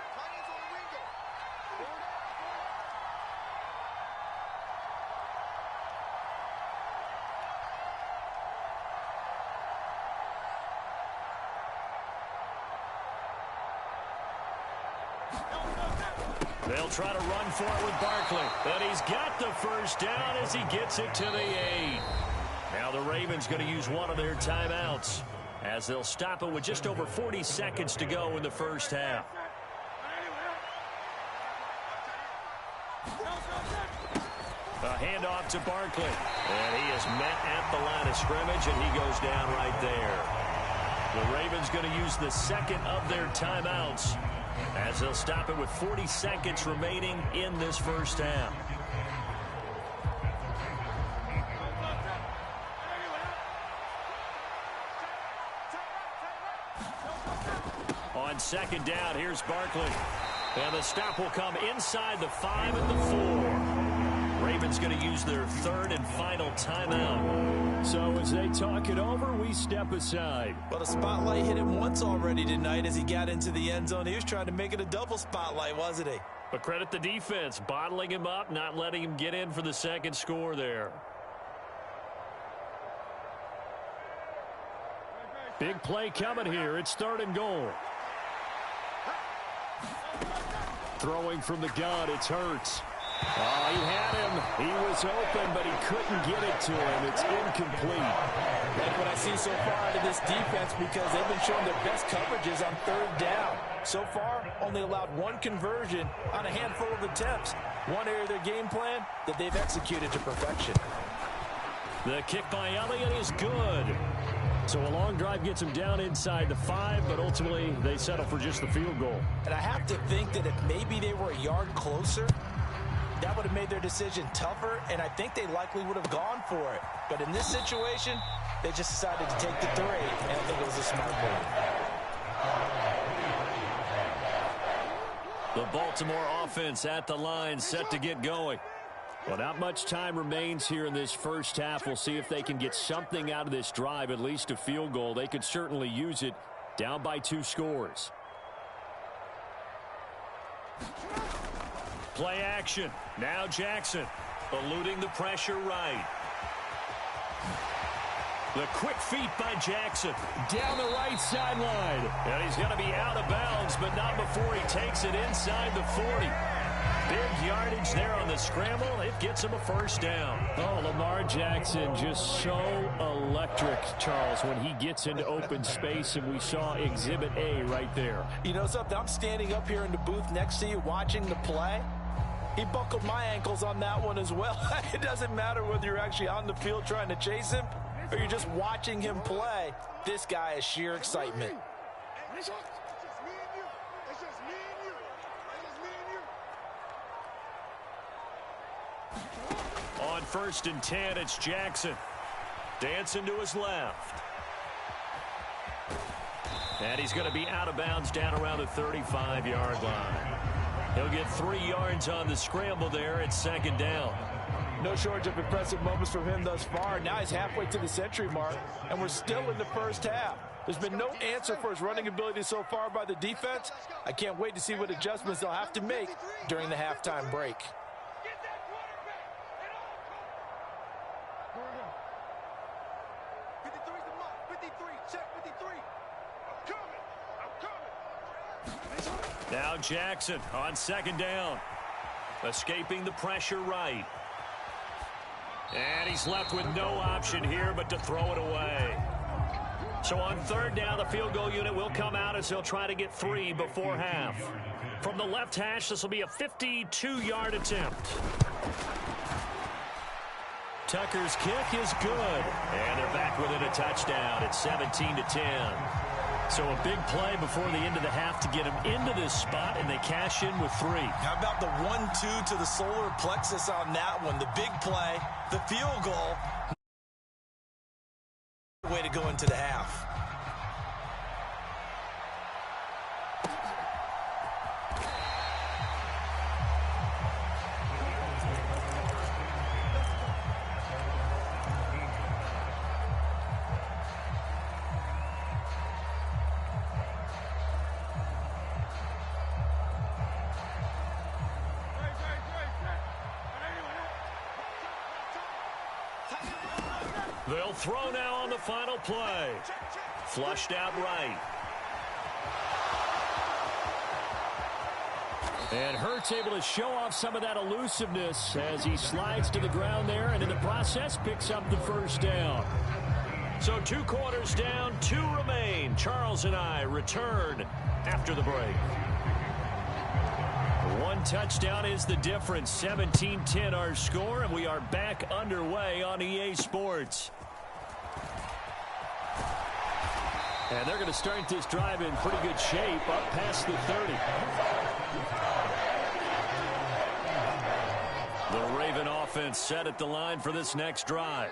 D: They'll try to run for it with Barkley. But he's got the 1st down as he gets it to the 8. Now the Ravens going to use one of their timeouts as they'll stop it with just over 40 seconds to go in the first half. A handoff to Barkley. And he is met at the line of scrimmage, and he goes down right there. The Ravens going to use the 2nd of their timeouts as they'll stop it with 40 seconds remaining in this first half. On 2nd down, here's Barkley. And the stop will come inside the 5 and the 4. Ravens going to use their 3rd and final timeout. So as they talk it over, we step aside.
C: Well, the spotlight hit him once already tonight as he got into the end zone. He was trying to make it a double spotlight, wasn't he?
D: But credit the defense, bottling him up, not letting him get in for the 2nd score there. Big play coming here. It's 3rd and goal. Throwing from the gun, it's Hurts. Oh, he had him. He was open, but he couldn't get it to him. It's incomplete.
C: Like what I see so far out of this defense, because they've been showing their best coverages on 3rd down. So far, only allowed 1 conversion on a handful of attempts. One area of their game plan that they've executed to perfection.
D: The kick by Elliott is good. So a long drive gets him down inside the 5, but ultimately they settle for just the field goal.
C: And I have to think that if maybe they were a yard closer, that would have made their decision tougher, and I think they likely would have gone for it. But in this situation, they just decided to take the 3, and I think it was a smart move.
D: The Baltimore offense at the line, set to get going. Well, not much time remains here in this first half. We'll see if they can get something out of this drive, at least a field goal. They could certainly use it, down by 2 scores. Play action. Now Jackson, eluding the pressure right. The quick feet by Jackson. Down the right sideline. And he's going to be out of bounds, but not before he takes it inside the 40. Big yardage there on the scramble. It gets him a 1st down. Oh, Lamar Jackson just so electric, Charles, when he gets into open space, and we saw Exhibit A right there.
C: You know something? I'm standing up here in the booth next to you watching the play. He buckled my ankles on that one as well. It doesn't matter whether you're actually on the field trying to chase him or you're just watching him play. This guy is sheer excitement.
D: On 1st and 10, it's Jackson. Dancing to his left. And he's going to be out of bounds down around the 35-yard line. He'll get 3 yards on the scramble there at 2nd down.
C: No shortage of impressive moments from him thus far. Now he's halfway to the century mark, and we're still in the first half. There's been no answer for his running ability so far by the defense. I can't wait to see what adjustments they'll have to make during the halftime break.
A: Now Jackson on second down. Escaping the pressure right. And he's left with no option here but to throw it away. So on third down, the field goal unit will come out as they'll try to get 3 before half. From the left hash, this will be a 52-yard attempt. Tucker's kick is good. And they're back within a touchdown at 17-10. So a big play before the end of the half to get them into this spot, and they cash in with 3.
B: How about the 1-2 to the solar plexus on that one? The big play, the field goal. Way to go into the half.
A: They'll throw now on the final play. Flushed out right.
D: And Hurts able to show off some of that elusiveness as he slides to the ground there, and in the process picks up the first down.
A: So 2 quarters down, 2 remain. Charles and I return after the break. 1 touchdown is the difference. 17-10 our score, and we are back underway on EA Sports. And they're going to start this drive in pretty good shape up past the 30. The Raven offense set at the line for this next drive.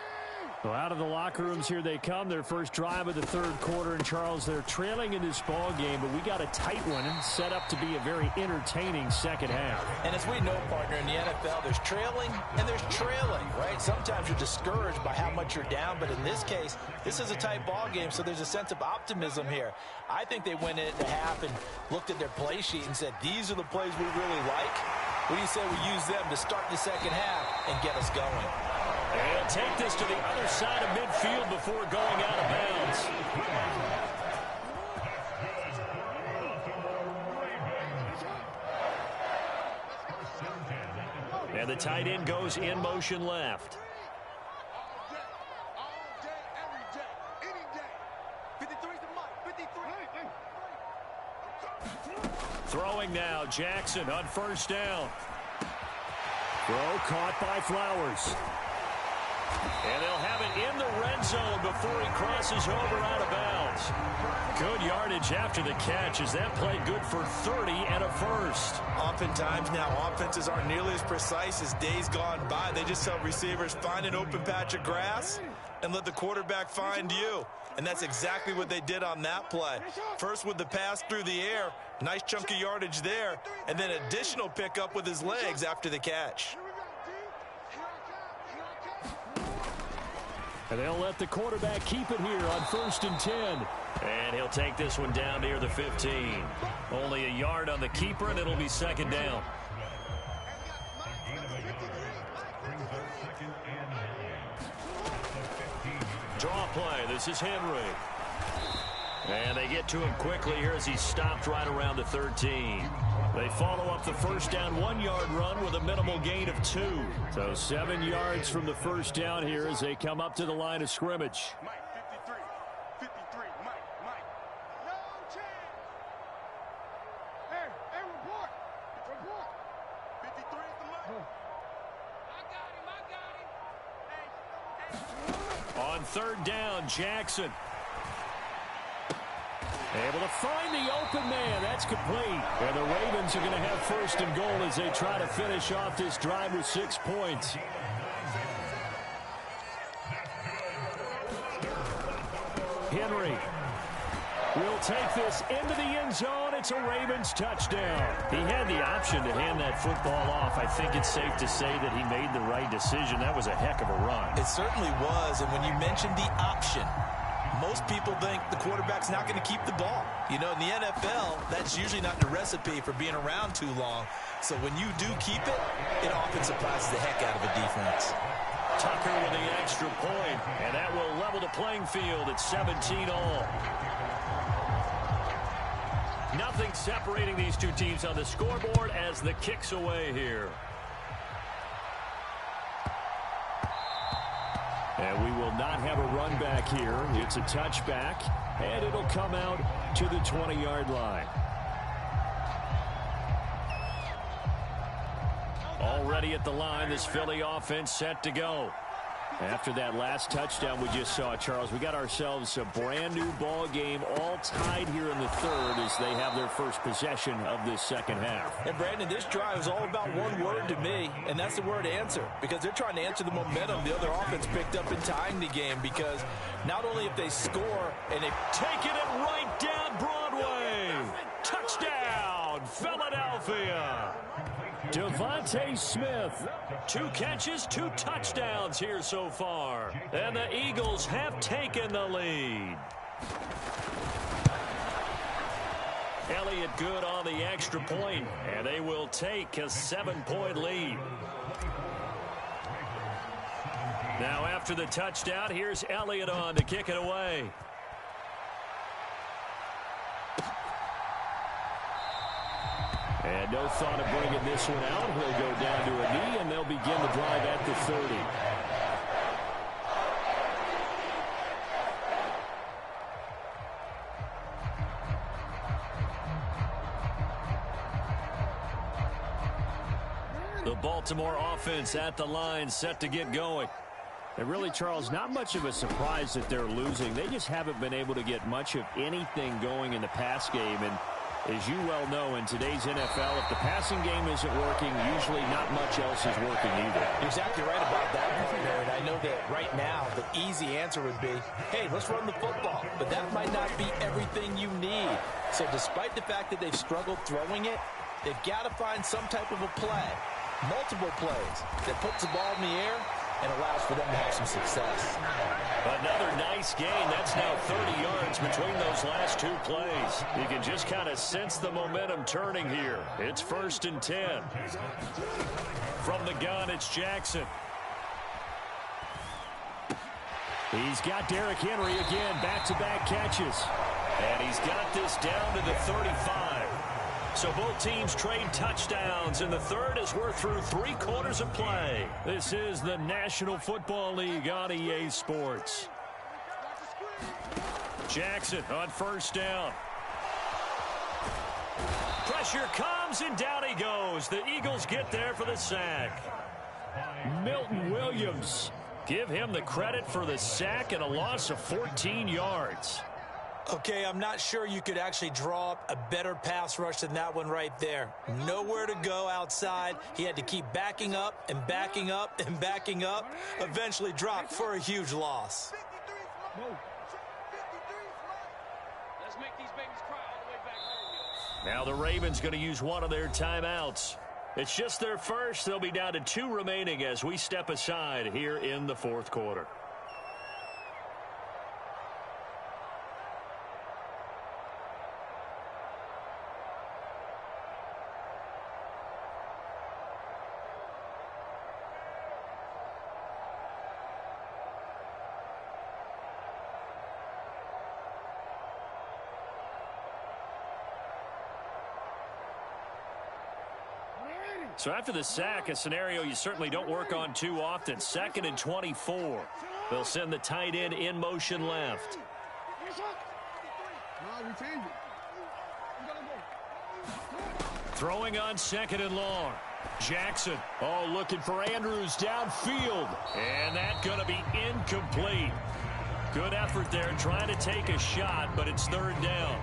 D: Well, out of the locker rooms here they come. Their first drive of the third quarter. And, Charles, they're trailing in this ball game, but we got a tight one set up to be a very entertaining second half.
B: And as we know, partner, in the NFL, there's trailing and there's trailing, right? Sometimes you're discouraged by how much you're down, but in this case, this is a tight ball game, so there's a sense of optimism here. I think they went into half and looked at their play sheet and said, these are the plays we really like. What do you say we use them to start the second half and get us going?
A: And take this to the other side of midfield before going out of bounds. And the tight end goes in motion left. Throwing now, Jackson on first down.
D: Throw caught by Flowers.
A: And they'll have it in the red zone before he crosses over out of bounds. Good yardage after the catch as that play good for 30 and a first.
B: Oftentimes now offenses aren't nearly as precise as days gone by. They just tell receivers, find an open patch of grass and let the quarterback find you. And that's exactly what they did on that play. First with the pass through the air, nice chunk of yardage there, and then additional pickup with his legs after the catch.
D: And they'll let the quarterback keep it here on 1st and 10.
A: And he'll take this one down near the 15. Only a yard on the keeper, and it'll be second down. Draw play. This is Henry. And they get to him quickly here as he's stopped right around the 13. They follow up the first down 1-yard run with a minimal gain of 2.
D: So 7 yards from the first down here as they come up to the line of scrimmage.
E: Mike, 53, Mike. No chance. Hey, report. 53 is the Mike. I got him.
A: On third down, Jackson.
D: Able to find the open man. That's complete. And the Ravens are going to have 1st and goal as they try to finish off this drive with 6 points. Henry will take this into the end zone. It's a Ravens touchdown. He had the option to hand that football off. I think it's safe to say that he made the right decision. That was a heck of a run.
B: It certainly was, and when you mentioned the option, most people think the quarterback's not going to keep the ball. You know, in the NFL, that's usually not the recipe for being around too long. So when you do keep it, it often surprises the heck out of a defense.
A: Tucker with the extra point, and that will level the playing field at 17 all. Nothing separating these two teams on the scoreboard as the kick's away here.
D: And we will not have a run back here. It's a touchback, and it'll come out to the 20-yard line. Already at the line, this Philly offense set to go. After that last touchdown we just saw, Charles, we got ourselves a brand new ball game, all tied here in the third as they have their first possession of this second half.
C: And Brandon, this drive is all about one word to me, and that's the word answer, because they're trying to answer the momentum the other offense picked up in tying the game, because not only if they score and they
A: taking it right down Broadway. Touchdown, Philadelphia. Devontae Smith, 2 catches, 2 touchdowns here so far. And the Eagles have taken the lead. Elliott good on the extra point, and they will take a 7-point lead. Now after the touchdown, here's Elliott on to kick it away.
D: And no thought of bringing this one out. He'll go down to a knee, and they'll begin the drive at the 30.
A: The Baltimore offense at the line, set to get going.
D: And really, Charles, not much of a surprise that they're losing. They just haven't been able to get much of anything going in the pass game. And as you well know, in today's NFL, if the passing game isn't working, usually not much else is working either.
C: You're exactly right about that, partner. And I know that right now the easy answer would be, hey, let's run the football. But that might not be everything you need. So despite the fact that they've struggled throwing it, they've got to find some type of a play, multiple plays, that puts the ball in the air and allows for them to have some success.
A: Another nice gain. That's now 30 yards between those last 2 plays. You can just kind of sense the momentum turning here. It's 1st and 10. From the gun, it's Jackson.
D: He's got Derrick Henry again, back-to-back catches.
A: And he's got this down to the 35. So both teams trade touchdowns in the third as we're through 3 quarters of play. This is the National Football League on EA Sports. Jackson on 1st down. Pressure comes and down he goes. The Eagles get there for the sack. Milton Williams. Give him the credit for the sack and a loss of 14 yards.
B: Okay, I'm not sure you could actually draw up a better pass rush than that one right there. Nowhere to go outside. He had to keep backing up and backing up and backing up. Eventually dropped for a huge loss.
E: Let's make these babies cry all the way back home, yo.
A: Now the Ravens going to use one of their timeouts. It's just their first. They'll be down to 2 remaining as we step aside here in the 4th quarter. So after the sack, a scenario you certainly don't work on too often. 2nd and 24. They'll send the tight end in motion left. Throwing on 2nd and long. Jackson, looking for Andrews downfield. And that's going to be incomplete. Good effort there trying to take a shot, but it's 3rd down.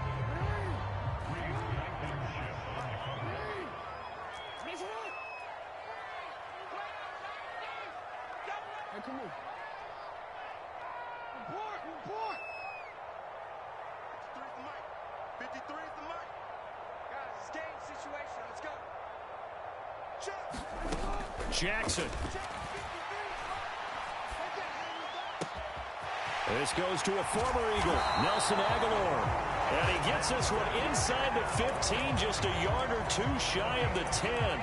E: Report. 53 is the mic. Guys, it's game situation. Let's go. Check.
A: Jackson.
D: This goes to a former Eagle, Nelson Aguilar.
A: And he gets this one inside the 15, just a yard or 2 shy of the 10.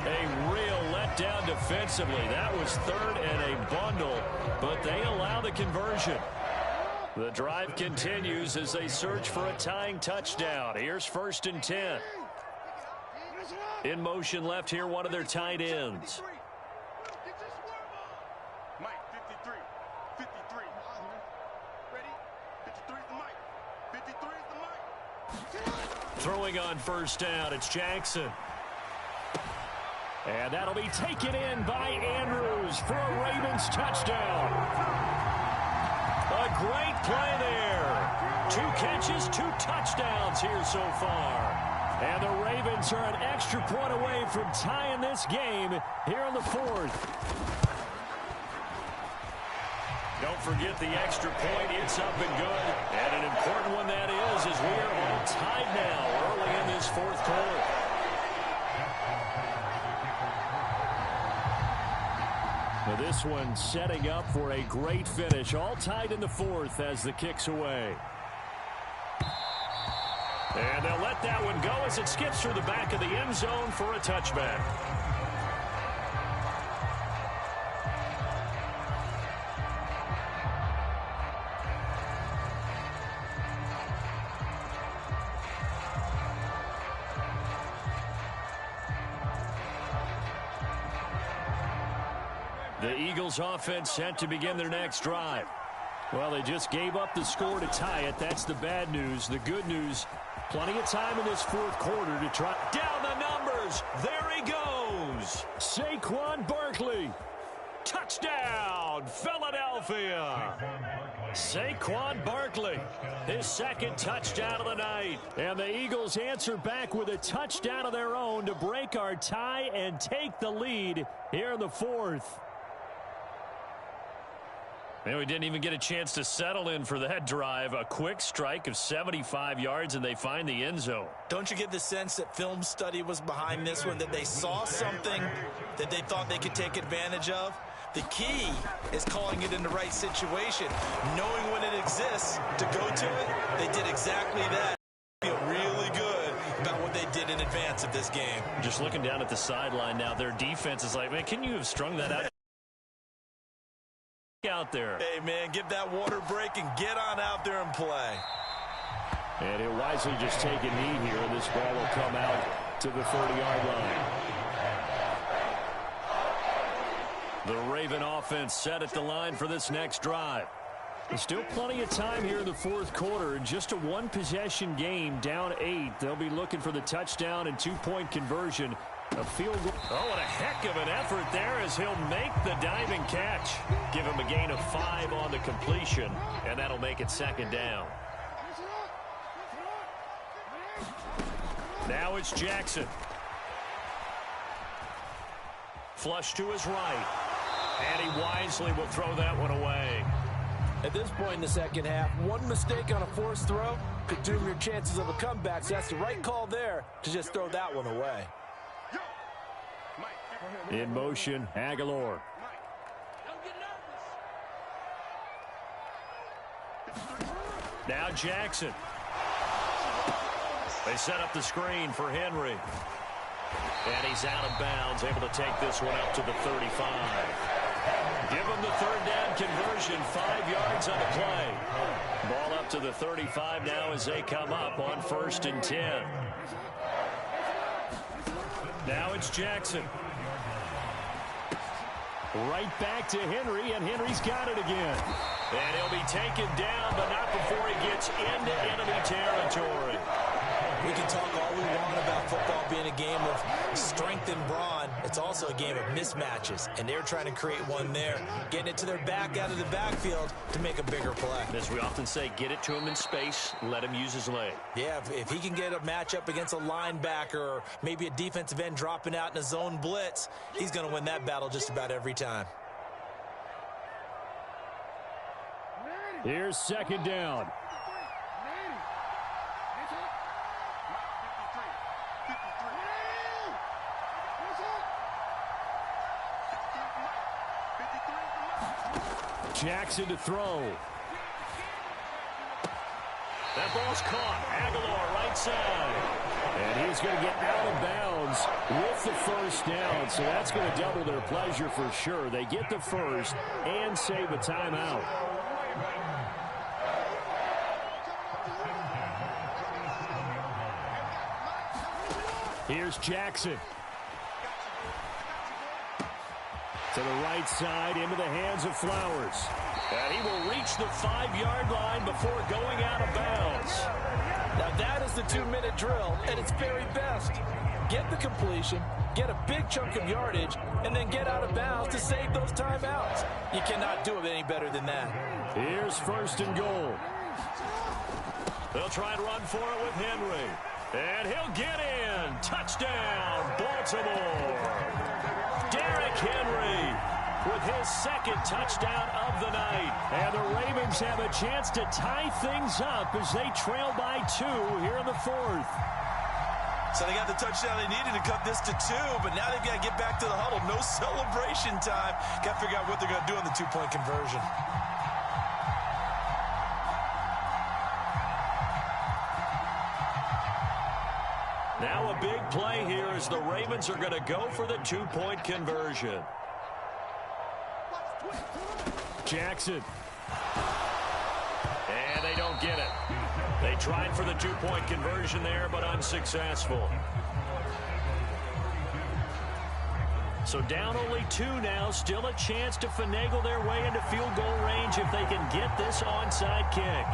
A: A real letdown defensively. That was 3rd and a bundle, but they allow the conversion.
D: The drive continues as they search for a tying touchdown. Here's 1st and 10. In motion left here, one of their tight ends.
E: Mike, 53. 53. Ready? 53 is the mic. 53 is the mic.
D: Throwing on 1st down, it's Jackson. And that'll be taken in by Andrews for a Ravens touchdown. A great play there. 2 catches, 2 touchdowns here so far. And the Ravens are an extra point away from tying this game here in the 4th. Don't forget the extra point. It's up and good. And an important one that is, as we are all tied now early in this 4th quarter. Now this one setting up for a great finish. All tied in the 4th as the kick's away. And they'll let that one go as it skips through the back of the end zone for a touchback. The Eagles offense set to begin their next drive. Well, they just gave up the score to tie it. That's the bad news. The good news, plenty of time in this 4th quarter to try. Down the numbers. There he goes. Saquon Barkley. Touchdown, Philadelphia. Saquon Barkley, his 2nd touchdown of the night. And the Eagles answer back with a touchdown of their own to break our tie and take the lead here in the 4th. And we didn't even get a chance to settle in for that drive. A quick strike of 75 yards, and they find the end zone.
B: Don't you get the sense that film study was behind this one, that they saw something that they thought they could take advantage of? The key is calling it in the right situation, knowing when it exists to go to it. They did exactly that. I feel really good about what they did in advance of this game.
D: Just looking down at the sideline now, their defense is like, man, can you have strung that out there?
B: Hey, man, give that water break and get on out there and play.
D: And he'll wisely just take a knee here, and this ball will come out to the 30-yard line. The Raven offense set at the line for this next drive. There's still plenty of time here in the 4th quarter. Just a 1-possession game, down 8. They'll be looking for the touchdown and 2-point conversion. A field goal. Oh, and a heck of an effort there as he'll make the diving catch. Give him a gain of 5 on the completion, and that'll make it 2nd down. Now it's Jackson. Flush to his right. And he wisely will throw that one away.
C: At this point in the 2nd half, one mistake on a forced throw could doom your chances of a comeback. So that's the right call there to just throw that one away.
D: In motion, Aguilar. Now Jackson. They set up the screen for Henry. And he's out of bounds, able to take this one up to the 35. Give him the 3rd down conversion, 5 yards on the play. Ball up to the 35 now as they come up on 1st and 10. Now it's Jackson. Right back to Henry, and Henry's got it again. And he'll be taken down, but not before he gets into enemy territory.
B: We can talk all we want about football being a game of strength and brawn. It's also a game of mismatches, and they're trying to create one there, getting it to their back out of the backfield to make a bigger play.
D: As we often say, get it to him in space, let him use his leg.
B: Yeah, if he can get a matchup against a linebacker or maybe a defensive end dropping out in a zone blitz, he's going to win that battle just about every time.
D: Here's 2nd down. Jackson to throw. That ball's caught. Aguilar right side. And he's going to get out of bounds with the 1st down. So that's going to double their pleasure for sure. They get the 1st and save a timeout. Here's Jackson. To the right side, into the hands of Flowers. And he will reach the 5-yard line before going out of bounds.
C: Now that is the 2-minute drill at its very best. Get the completion, get a big chunk of yardage, and then get out of bounds to save those timeouts. You cannot do it any better than that.
D: Here's 1st and goal.
A: They'll try and run for it with Henry. And he'll get in. Touchdown, Baltimore. Derrick Henry with his 2nd touchdown of the night.
D: And the Ravens have a chance to tie things up as they trail by 2 here in the 4th.
B: So they got the touchdown they needed to cut this to 2, but now they've got to get back to the huddle. No celebration time. Got to figure out what they're going to do on the 2-point conversion.
A: Now a big play here as the Ravens are going to go for the 2-point conversion.
D: Jackson.
A: And they don't get it. They tried for the 2-point conversion there, but unsuccessful. So down only 2 now. Still a chance to finagle their way into field goal range if they can get this onside kick.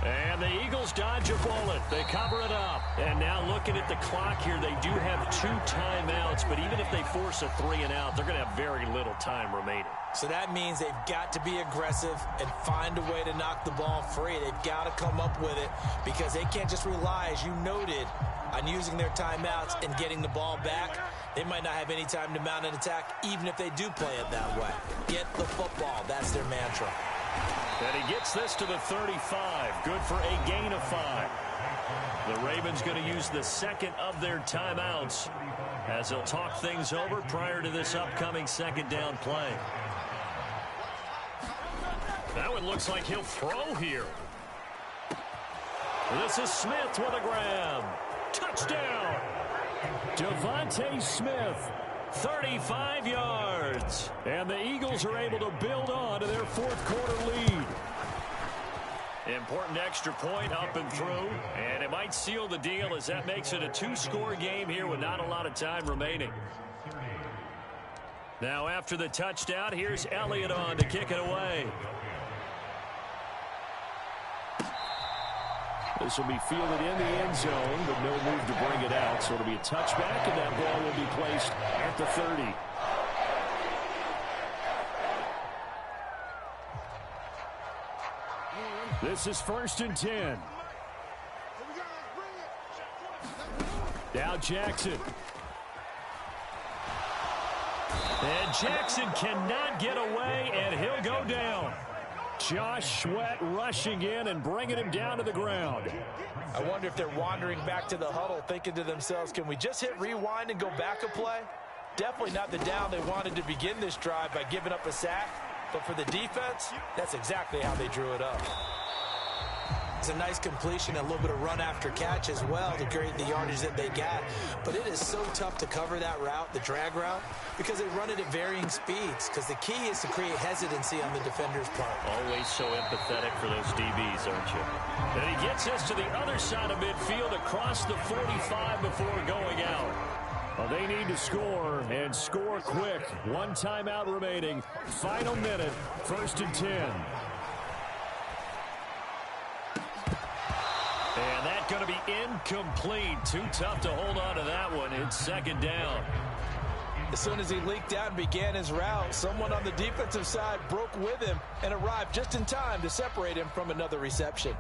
A: And the Eagles dodge a bullet. They cover it up. And now looking at the clock here, they do have 2 timeouts, but even if they force a 3-and-out, they're going to have very little time remaining.
B: So that means they've got to be aggressive and find a way to knock the ball free. They've got to come up with it because they can't just rely, as you noted, on using their timeouts and getting the ball back. They might not have any time to mount an attack, even if they do play it that way. Get the football. That's their mantra.
A: And he gets this to the 35. Good for a gain of 5. The Ravens going to use the 2nd of their timeouts as they'll talk things over prior to this upcoming 2nd down play. Now it looks like he'll throw here. This is Smith with a grab. Touchdown.
D: Devontae Smith.
A: 35 yards.
D: And the Eagles are able to build on to their 4th quarter lead.
A: Important extra point up and through. And it might seal the deal as that makes it a 2-score game here with not a lot of time remaining. Now after the touchdown, here's Elliott on to kick it away.
D: This will be fielded in the end zone, but no move to bring it out. So it'll be a touchback, and that ball will be placed at the 30. This is 1st and 10. Now Jackson.
A: And Jackson cannot get away, and he'll go down.
D: Josh Sweat rushing in and bringing him down to the ground.
C: I wonder if they're wandering back to the huddle thinking to themselves, can we just hit rewind and go back a play? Definitely not the down they wanted to begin this drive by giving up a sack. But for the defense, that's exactly how they drew it up.
B: It's a nice completion, a little bit of run after catch as well to create the yardage that they got. But it is so tough to cover that route, the drag route, because they run it at varying speeds. Because the key is to create hesitancy on the defender's part.
A: Always so empathetic for those DBs, aren't you? And he gets us to the other side of midfield across the 45 before going out.
D: Well, they need to score, and score quick. 1 timeout remaining. Final minute, 1st and 10.
A: And that's going to be incomplete. Too tough to hold on to that one. It's 2nd down.
C: As soon as he leaked out and began his route, someone on the defensive side broke with him and arrived just in time to separate him from another reception.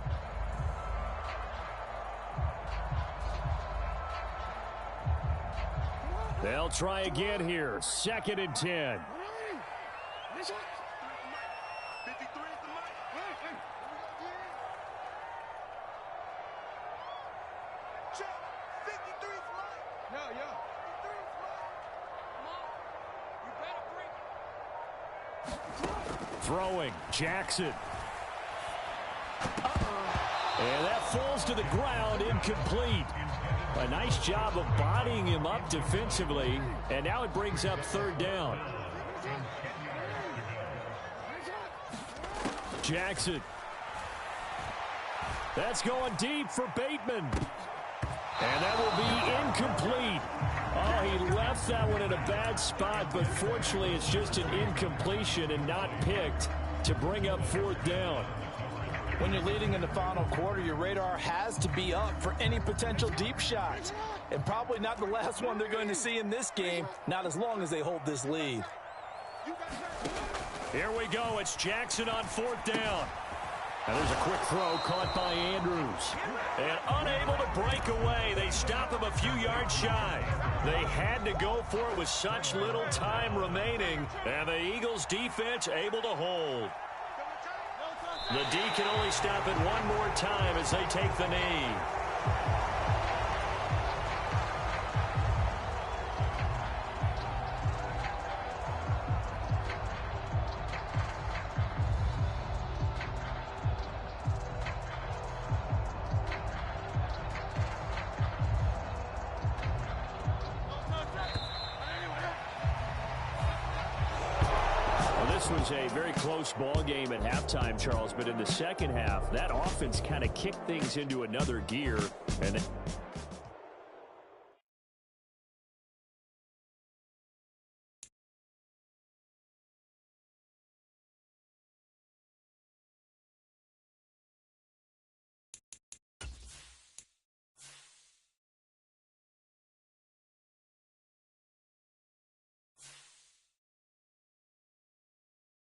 D: They'll try again here. 2nd and 10. Throwing, Jackson. And that falls to the ground, incomplete. A nice job of bodying him up defensively, and now it brings up 3rd down. Jackson. That's going deep for Bateman. And that will be incomplete. Oh, he left that one in a bad spot, but fortunately it's just an incompletion and not picked to bring up fourth down.
C: When you're leading in the final quarter, your radar has to be up for any potential deep shots. And probably not the last one they're going to see in this game, not as long as they hold this lead.
A: Here we go. It's Jackson on fourth down.
D: And there's a quick throw caught by Andrews.
A: And unable to break away. They stop him a few yards shy. They had to go for it with such little time remaining. And the Eagles defense able to hold. The D can only stop it one more time as they take the knee.
D: This was a very close ball game at halftime, Charles, but in the second half, that offense kind of kicked things into another gear. And